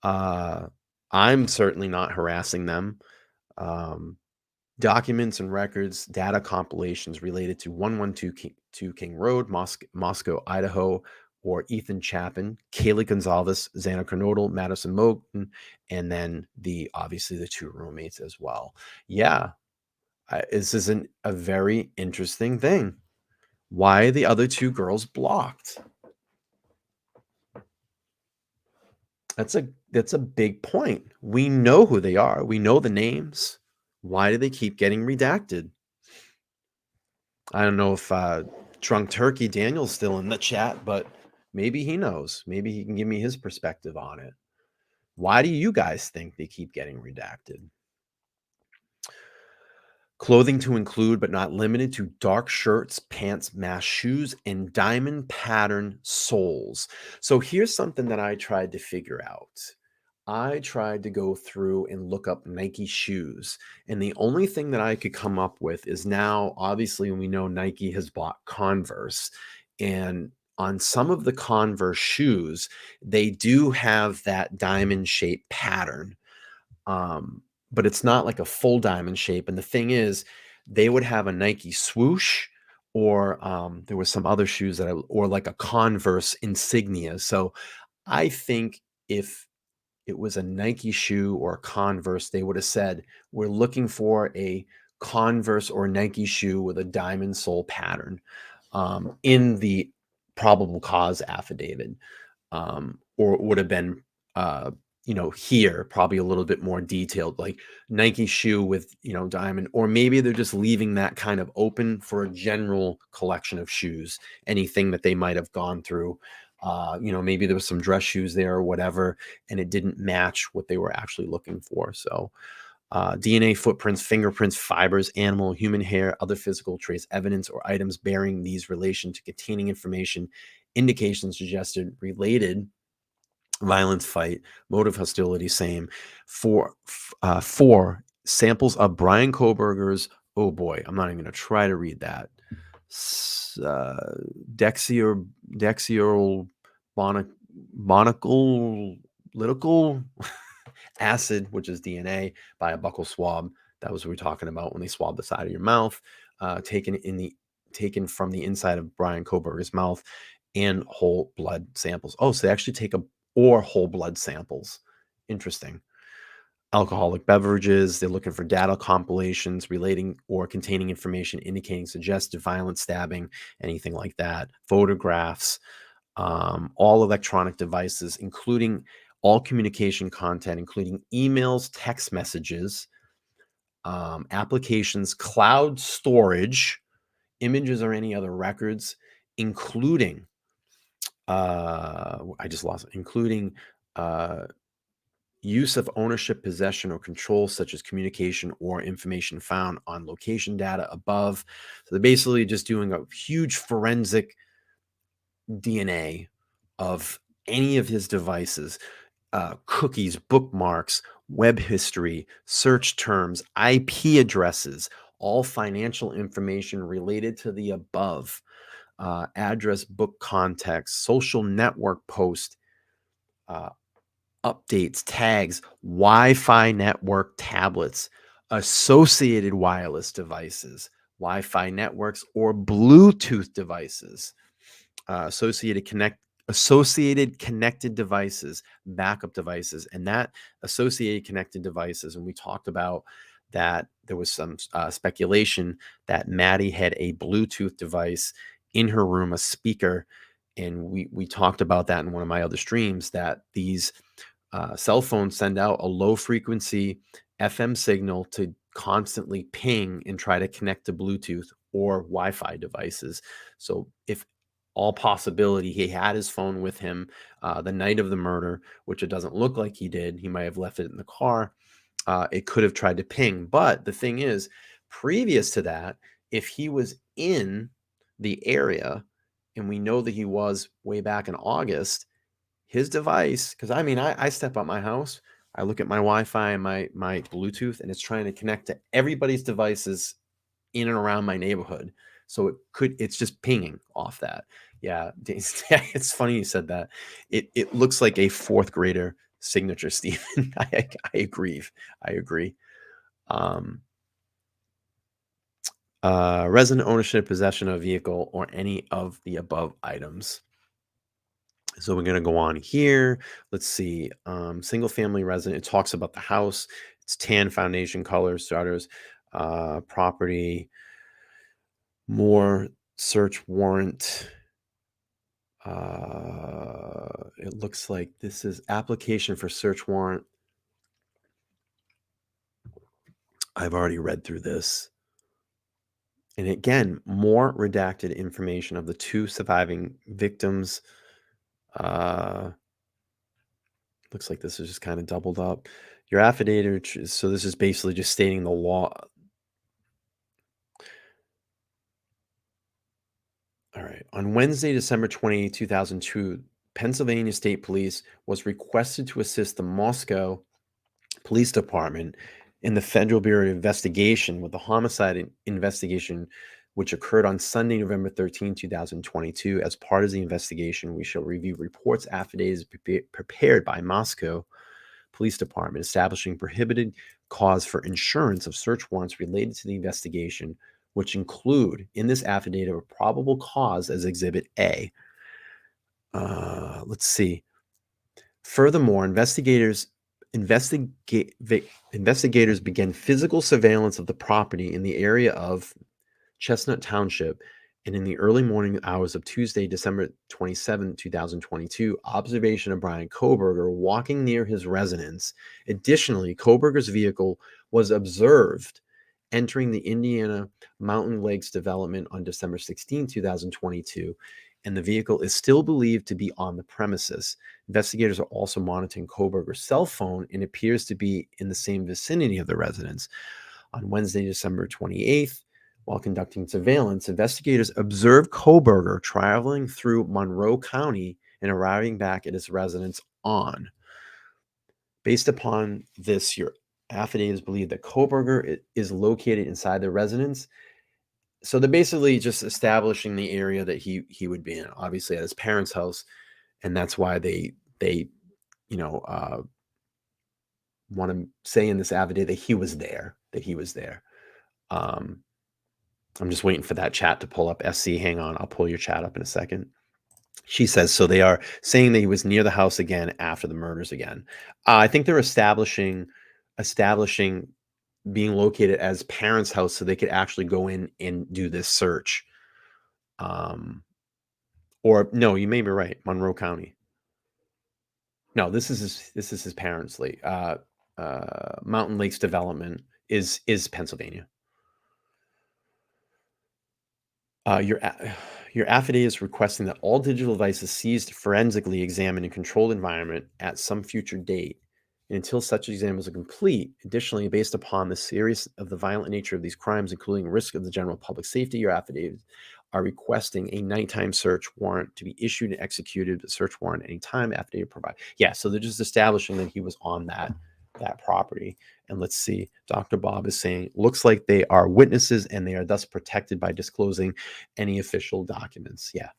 I'm certainly not harassing them. Documents and records, data compilations related to 112 King Road, Moscow, Idaho, or Ethan Chapin, Kaylee Gonzalez, Xana Knodel, Madison Mogan, and then obviously the two roommates as well. Yeah, this is a very interesting thing. Why are the other two girls blocked? That's a big point. We know who they are. We know the names. Why do they keep getting redacted? I don't know if Drunk Turkey Daniel's still in the chat, but Maybe he knows. Maybe he can give me his perspective on it. Why do you guys think they keep getting redacted? Clothing to include, but not limited to, dark shirts, pants, mesh shoes, and diamond pattern soles. So here's something that I tried to figure out. I tried to go through and look up Nike shoes. And the only thing that I could come up with is, now, obviously, we know Nike has bought Converse. And on some of the Converse shoes, they do have that diamond shaped pattern. But it's not like a full diamond shape. And the thing is, they would have a Nike swoosh, or there was some other shoes that or like a Converse insignia. So I think if it was a Nike shoe or a Converse, they would have said, we're looking for a Converse or Nike shoe with a diamond sole pattern in the probable cause affidavit, or it would have been, here probably a little bit more detailed, like Nike shoe with, diamond, or maybe they're just leaving that kind of open for a general collection of shoes, anything that they might have gone through. Maybe there was some dress shoes there or whatever, and it didn't match what they were actually looking for. So DNA, footprints, fingerprints, fibers, animal, human hair, other physical trace evidence, or items bearing these relation to containing information, indications suggested related violence, fight, motive, hostility, same. Four samples of Bryan Kohberger's, oh boy, I'm not even going to try to read that. Dexiol monocyclical acid, which is DNA, by a buccal swab. That was what we were talking about when they swab the side of your mouth, taken from the inside of Bryan Kohberger's mouth, and whole blood samples. Oh, so they actually take whole blood samples. Interesting. Alcoholic beverages. They're looking for data compilations relating or containing information indicating suggestive violence, stabbing, anything like that. Photographs, all electronic devices, including all communication content, including emails, text messages, applications, cloud storage, images, or any other records, including including use of ownership, possession, or control, such as communication or information found on location data above. So they're basically just doing a huge forensic DNA of any of his devices, cookies, bookmarks, web history, search terms, IP addresses, all financial information related to the above, address, book context, social network post, updates, tags, Wi-Fi network tablets, associated wireless devices, Wi-Fi networks, or Bluetooth devices, associated connected devices, backup devices. And that associated connected devices, and we talked about that there was some speculation that Maddie had a Bluetooth device in her room, a speaker. And we talked about that in one of my other streams, that these cell phones send out a low frequency FM signal to constantly ping and try to connect to Bluetooth or Wi-Fi devices. So if all possibility, he had his phone with him the night of the murder, which it doesn't look like he did. He might have left it in the car. It could have tried to ping. But the thing is, previous to that, if he was in the area, and we know that he was way back in August, his device, because I step out my house, I look at my Wi-Fi and my Bluetooth, and it's trying to connect to everybody's devices in and around my neighborhood. So it's just pinging off that. Yeah, it's funny you said that. It looks like a fourth grader signature, Stephen. I agree. Resident ownership, possession of a vehicle, or any of the above items. So we're going to go on here. Let's see. Single family resident. It talks about the house. It's tan foundation color, starters, property, more search warrant. It looks like this is application for search warrant. I've already read through this. And again, more redacted information of the two surviving victims. Looks like this is just kind of doubled up. Your affidavit, so this is basically just stating the law. All right. On Wednesday, December 28, 2002, Pennsylvania State Police was requested to assist the Moscow Police Department in the Federal Bureau of Investigation with the homicide investigation, which occurred on Sunday, November 13, 2022. As part of the investigation, we shall review reports, affidavits prepared by Moscow Police Department establishing prohibited cause for insurance of search warrants related to the investigation, which include in this affidavit a probable cause as Exhibit A. Let's see. Furthermore, investigators began physical surveillance of the property in the area of Chestnut Township, and in the early morning hours of Tuesday, December 27, 2022, observation of Bryan Kohberger walking near his residence. Additionally, Kohberger's vehicle was observed entering the Indiana Mountain Lakes development on December 16, 2022, and the vehicle is still believed to be on the premises. Investigators are also monitoring Kohberger's cell phone and appears to be in the same vicinity of the residence. On Wednesday, December 28th, while conducting surveillance, investigators observed Kohberger traveling through Monroe County and arriving back at his residence on. Based upon this, your affidavits believe that Kohberger is located inside the residence. So they're basically just establishing the area that he would be in, obviously at his parents' house, and that's why they want to say in this affidavit that he was there. I'm just waiting for that chat to pull up. SC, hang on, I'll pull your chat up in a second. She says, so they are saying that he was near the house again after the murders again. I think they're establishing being located as parents' house so they could actually go in and do this search. Or no, you may be right, Monroe County. No, this is his parents' lake. Mountain Lakes Development is Pennsylvania. Your affidavit is requesting that all digital devices seized forensically examined in controlled environment at some future date. And until such exams are complete, additionally, based upon the serious of the violent nature of these crimes, including risk of the general public safety, your affidavits are requesting a nighttime search warrant to be issued and executed. The search warrant any time affidavit provide. Yeah, so they're just establishing that he was on that property. And let's see, Dr. Bob is saying, looks like they are witnesses and they are thus protected by disclosing any official documents. Yeah,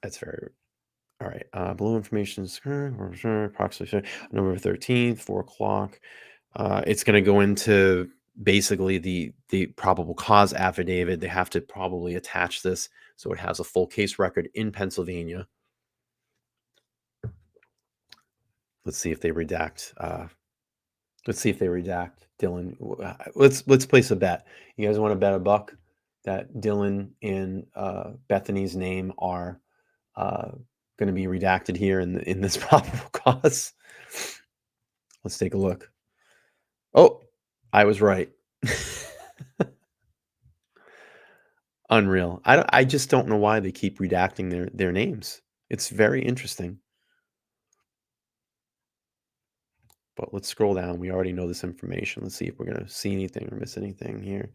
that's very, all right. Below information is approximately November 13th, 4 o'clock. It's going to go into basically the probable cause affidavit. They have to probably attach this so it has a full case record in Pennsylvania. Let's see if they redact. Dylan. Let's place a bet. You guys want to bet a buck that Dylan and Bethany's name are going to be redacted here in this probable cause? Let's take a look. Oh, I was right. Unreal. I just don't know why they keep redacting their names. It's very interesting. But let's scroll down. We already know this information. Let's see if we're going to see anything or miss anything here.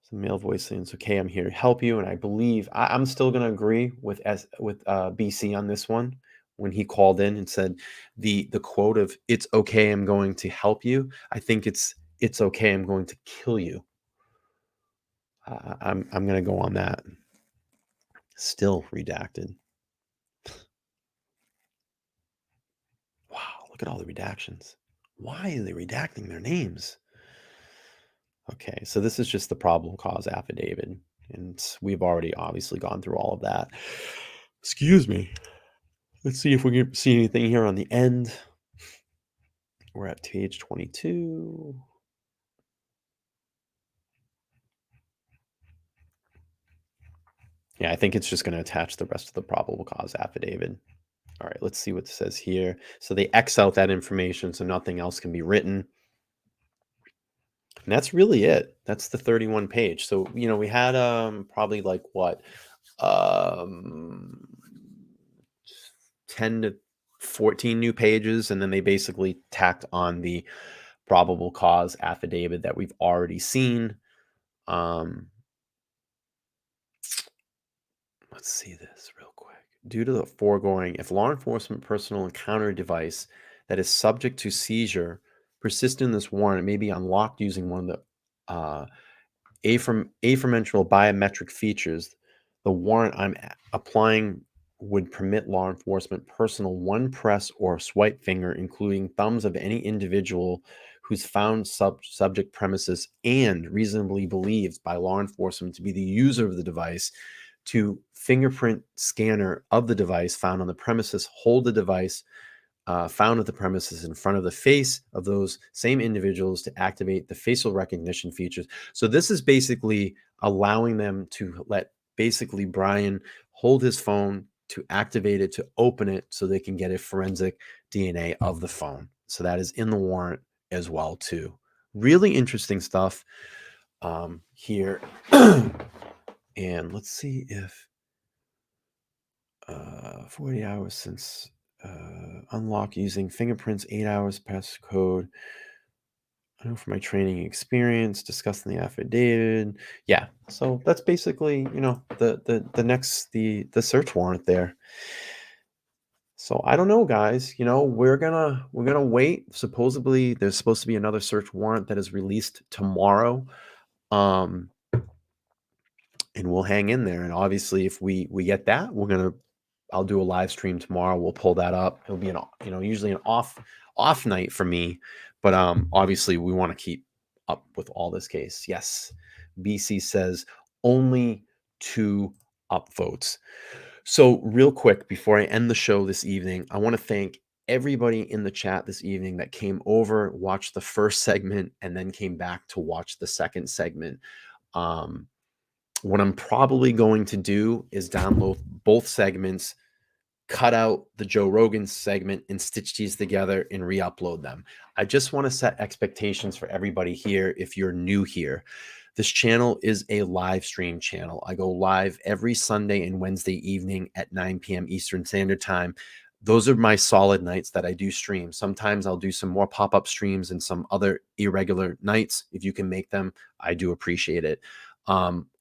Some male voice saying, okay, I'm here to help you. And I believe I'm still going to agree with BC on this one. When he called in and said the quote of "It's okay, I'm going to help you." I think it's okay, I'm going to kill you. I'm going to go on that. Still redacted. Wow, look at all the redactions. Why are they redacting their names? Okay, so this is just the probable cause affidavit, and we've already obviously gone through all of that. Excuse me. Let's see if we can see anything here on the end. We're at page 22. Yeah, I think it's just going to attach the rest of the probable cause affidavit. All right, let's see what it says here. So they X out that information so nothing else can be written. And that's really it. That's the 31 page. So, we had probably like what? 10 to 14 new pages, and then they basically tacked on the probable cause affidavit that we've already seen. Let's see this real quick. Due to the foregoing, if law enforcement personnel encounter a device that is subject to seizure persist in this warrant, it may be unlocked using one of the aforementioned biometric features. The warrant I'm applying would permit law enforcement personnel one press or swipe finger, including thumbs of any individual who's found subject premises and reasonably believed by law enforcement to be the user of the device, to fingerprint scanner of the device found on the premises, hold the device found at the premises in front of the face of those same individuals to activate the facial recognition features. So this is basically allowing them to let basically Bryan hold his phone, to activate it, to open it, so they can get a forensic DNA of the phone. So that is in the warrant as well too. Really interesting stuff here. And let's see if 40 hours since unlock using fingerprints, 8 hours passcode. I know from my training experience, discussing the affidavit. Yeah, so that's basically, you know, the search warrant there. So I don't know, guys. You know, we're gonna wait. Supposedly, there's supposed to be another search warrant that is released tomorrow, and we'll hang in there. And obviously, if we get that, I'll do a live stream tomorrow. We'll pull that up. It'll be usually an off night for me, but obviously we want to keep up with all this case. Yes, BC says only 2 upvotes. So real quick before I end the show this evening, I want to thank everybody in the chat this evening that came over, watched the first segment, and then came back to watch the second segment. What I'm probably going to do is download both segments, cut out the Joe Rogan segment, and stitch these together and re-upload them. I just want to set expectations for everybody here. If you're new here, this channel is a live stream channel. I go live every Sunday and Wednesday evening at 9 p.m. Eastern Standard Time. Those are my solid nights that I do stream. Sometimes I'll do some more pop-up streams and some other irregular nights. If you can make them, I do appreciate it.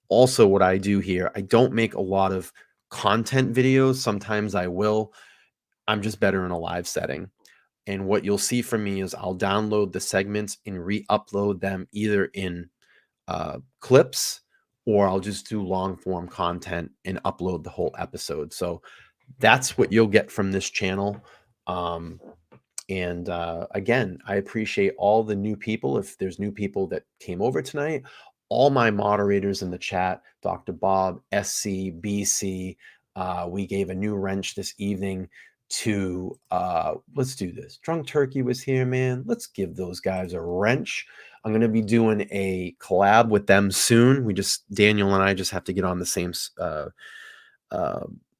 Also, what I do here, I don't make a lot of content videos. Sometimes I will. I'm just better in a live setting. And what you'll see from me is I'll download the segments and re-upload them either in clips, or I'll just do long form content and upload the whole episode. So that's what you'll get from this channel. And again, I appreciate all the new people. If there's new people that came over tonight, all my moderators in the chat, Dr. Bob, SC, BC, we gave a new wrench this evening to, let's do this. Drunk Turkey was here, man. Let's give those guys a wrench. I'm going to be doing a collab with them soon. Daniel and I just have to get on the same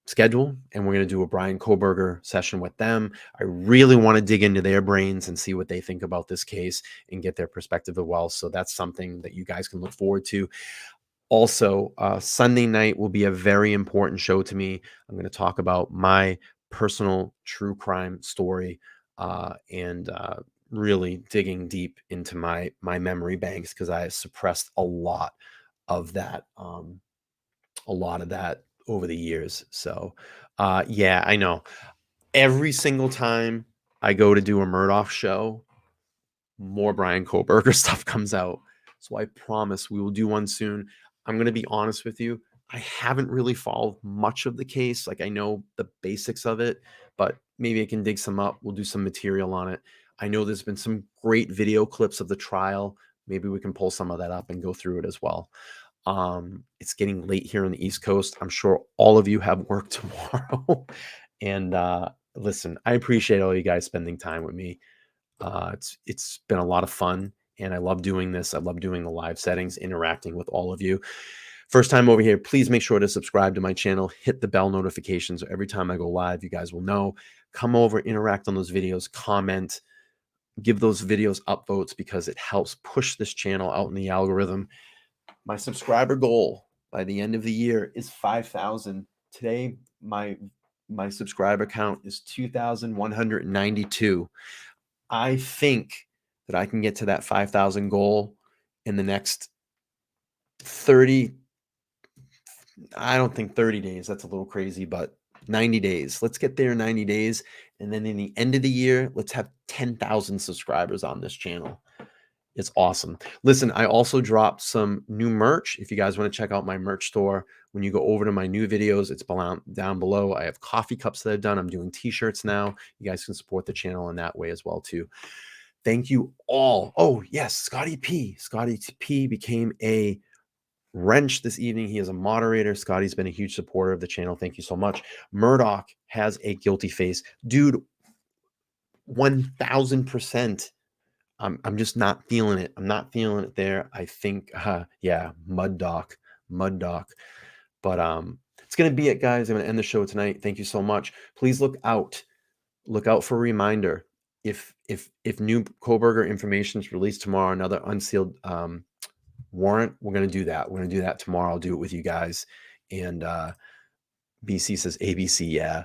schedule, and we're going to do a Bryan Kohberger session with them. I really want to dig into their brains and see what they think about this case and get their perspective as well. So that's something that you guys can look forward to. Also, Sunday night will be a very important show to me. I'm going to talk about my personal true crime story and really digging deep into my memory banks, because I suppressed a lot of that over the years. So yeah, I know every single time I go to do a Murdoch show, more Bryan Kohberger stuff comes out. So I promise we will do one soon. I'm going to be honest with you. I haven't really followed much of the case. Like, I know the basics of it, but maybe I can dig some up. We'll do some material on it. I know there's been some great video clips of the trial. Maybe we can pull some of that up and go through it as well. It's getting late here on the East Coast. I'm sure all of you have work tomorrow. And listen, I appreciate all you guys spending time with me. It's been a lot of fun, and I love doing this. I love doing the live settings, interacting with all of you. First time over here, please make sure to subscribe to my channel, hit the bell notifications. So every time I go live, you guys will know. Come over, interact on those videos, comment, give those videos upvotes, because it helps push this channel out in the algorithm. My subscriber goal by the end of the year is 5,000. Today, my My subscriber count is 2,192. I think that I can get to that 5,000 goal in the next 30. I don't think 30 days. That's a little crazy, but 90 days. Let's get there in 90 days. And then in the end of the year, let's have 10,000 subscribers on this channel. It's awesome. Listen, I also dropped some new merch. If you guys want to check out my merch store, when you go over to my new videos, it's down below. I have coffee cups that I've done. I'm doing t-shirts now. You guys can support the channel in that way as well too. Thank you all. Oh yes, Scotty P. Scotty P became a wrench this evening. He is a moderator. Scotty's been a huge supporter of the channel. Thank you so much. Murdoch has a guilty face. Dude, 1000%. I'm just not feeling it. I'm not feeling it there. I think, yeah, Mud Doc. But it's gonna be it, guys. I'm gonna end the show tonight. Thank you so much. Please look out for a reminder. If new Kohberger information is released tomorrow, another unsealed warrant, we're gonna do that. We're gonna do that tomorrow. I'll do it with you guys. And BC says ABC, yeah.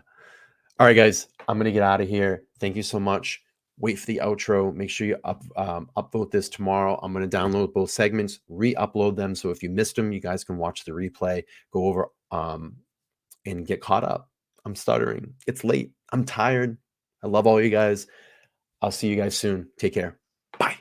All right, guys. I'm gonna get out of here. Thank you so much. Wait for the outro. Make sure you upvote this tomorrow. I'm going to download both segments, re-upload them. So if you missed them, you guys can watch the replay, go over and get caught up. I'm stuttering. It's late. I'm tired. I love all you guys. I'll see you guys soon. Take care. Bye.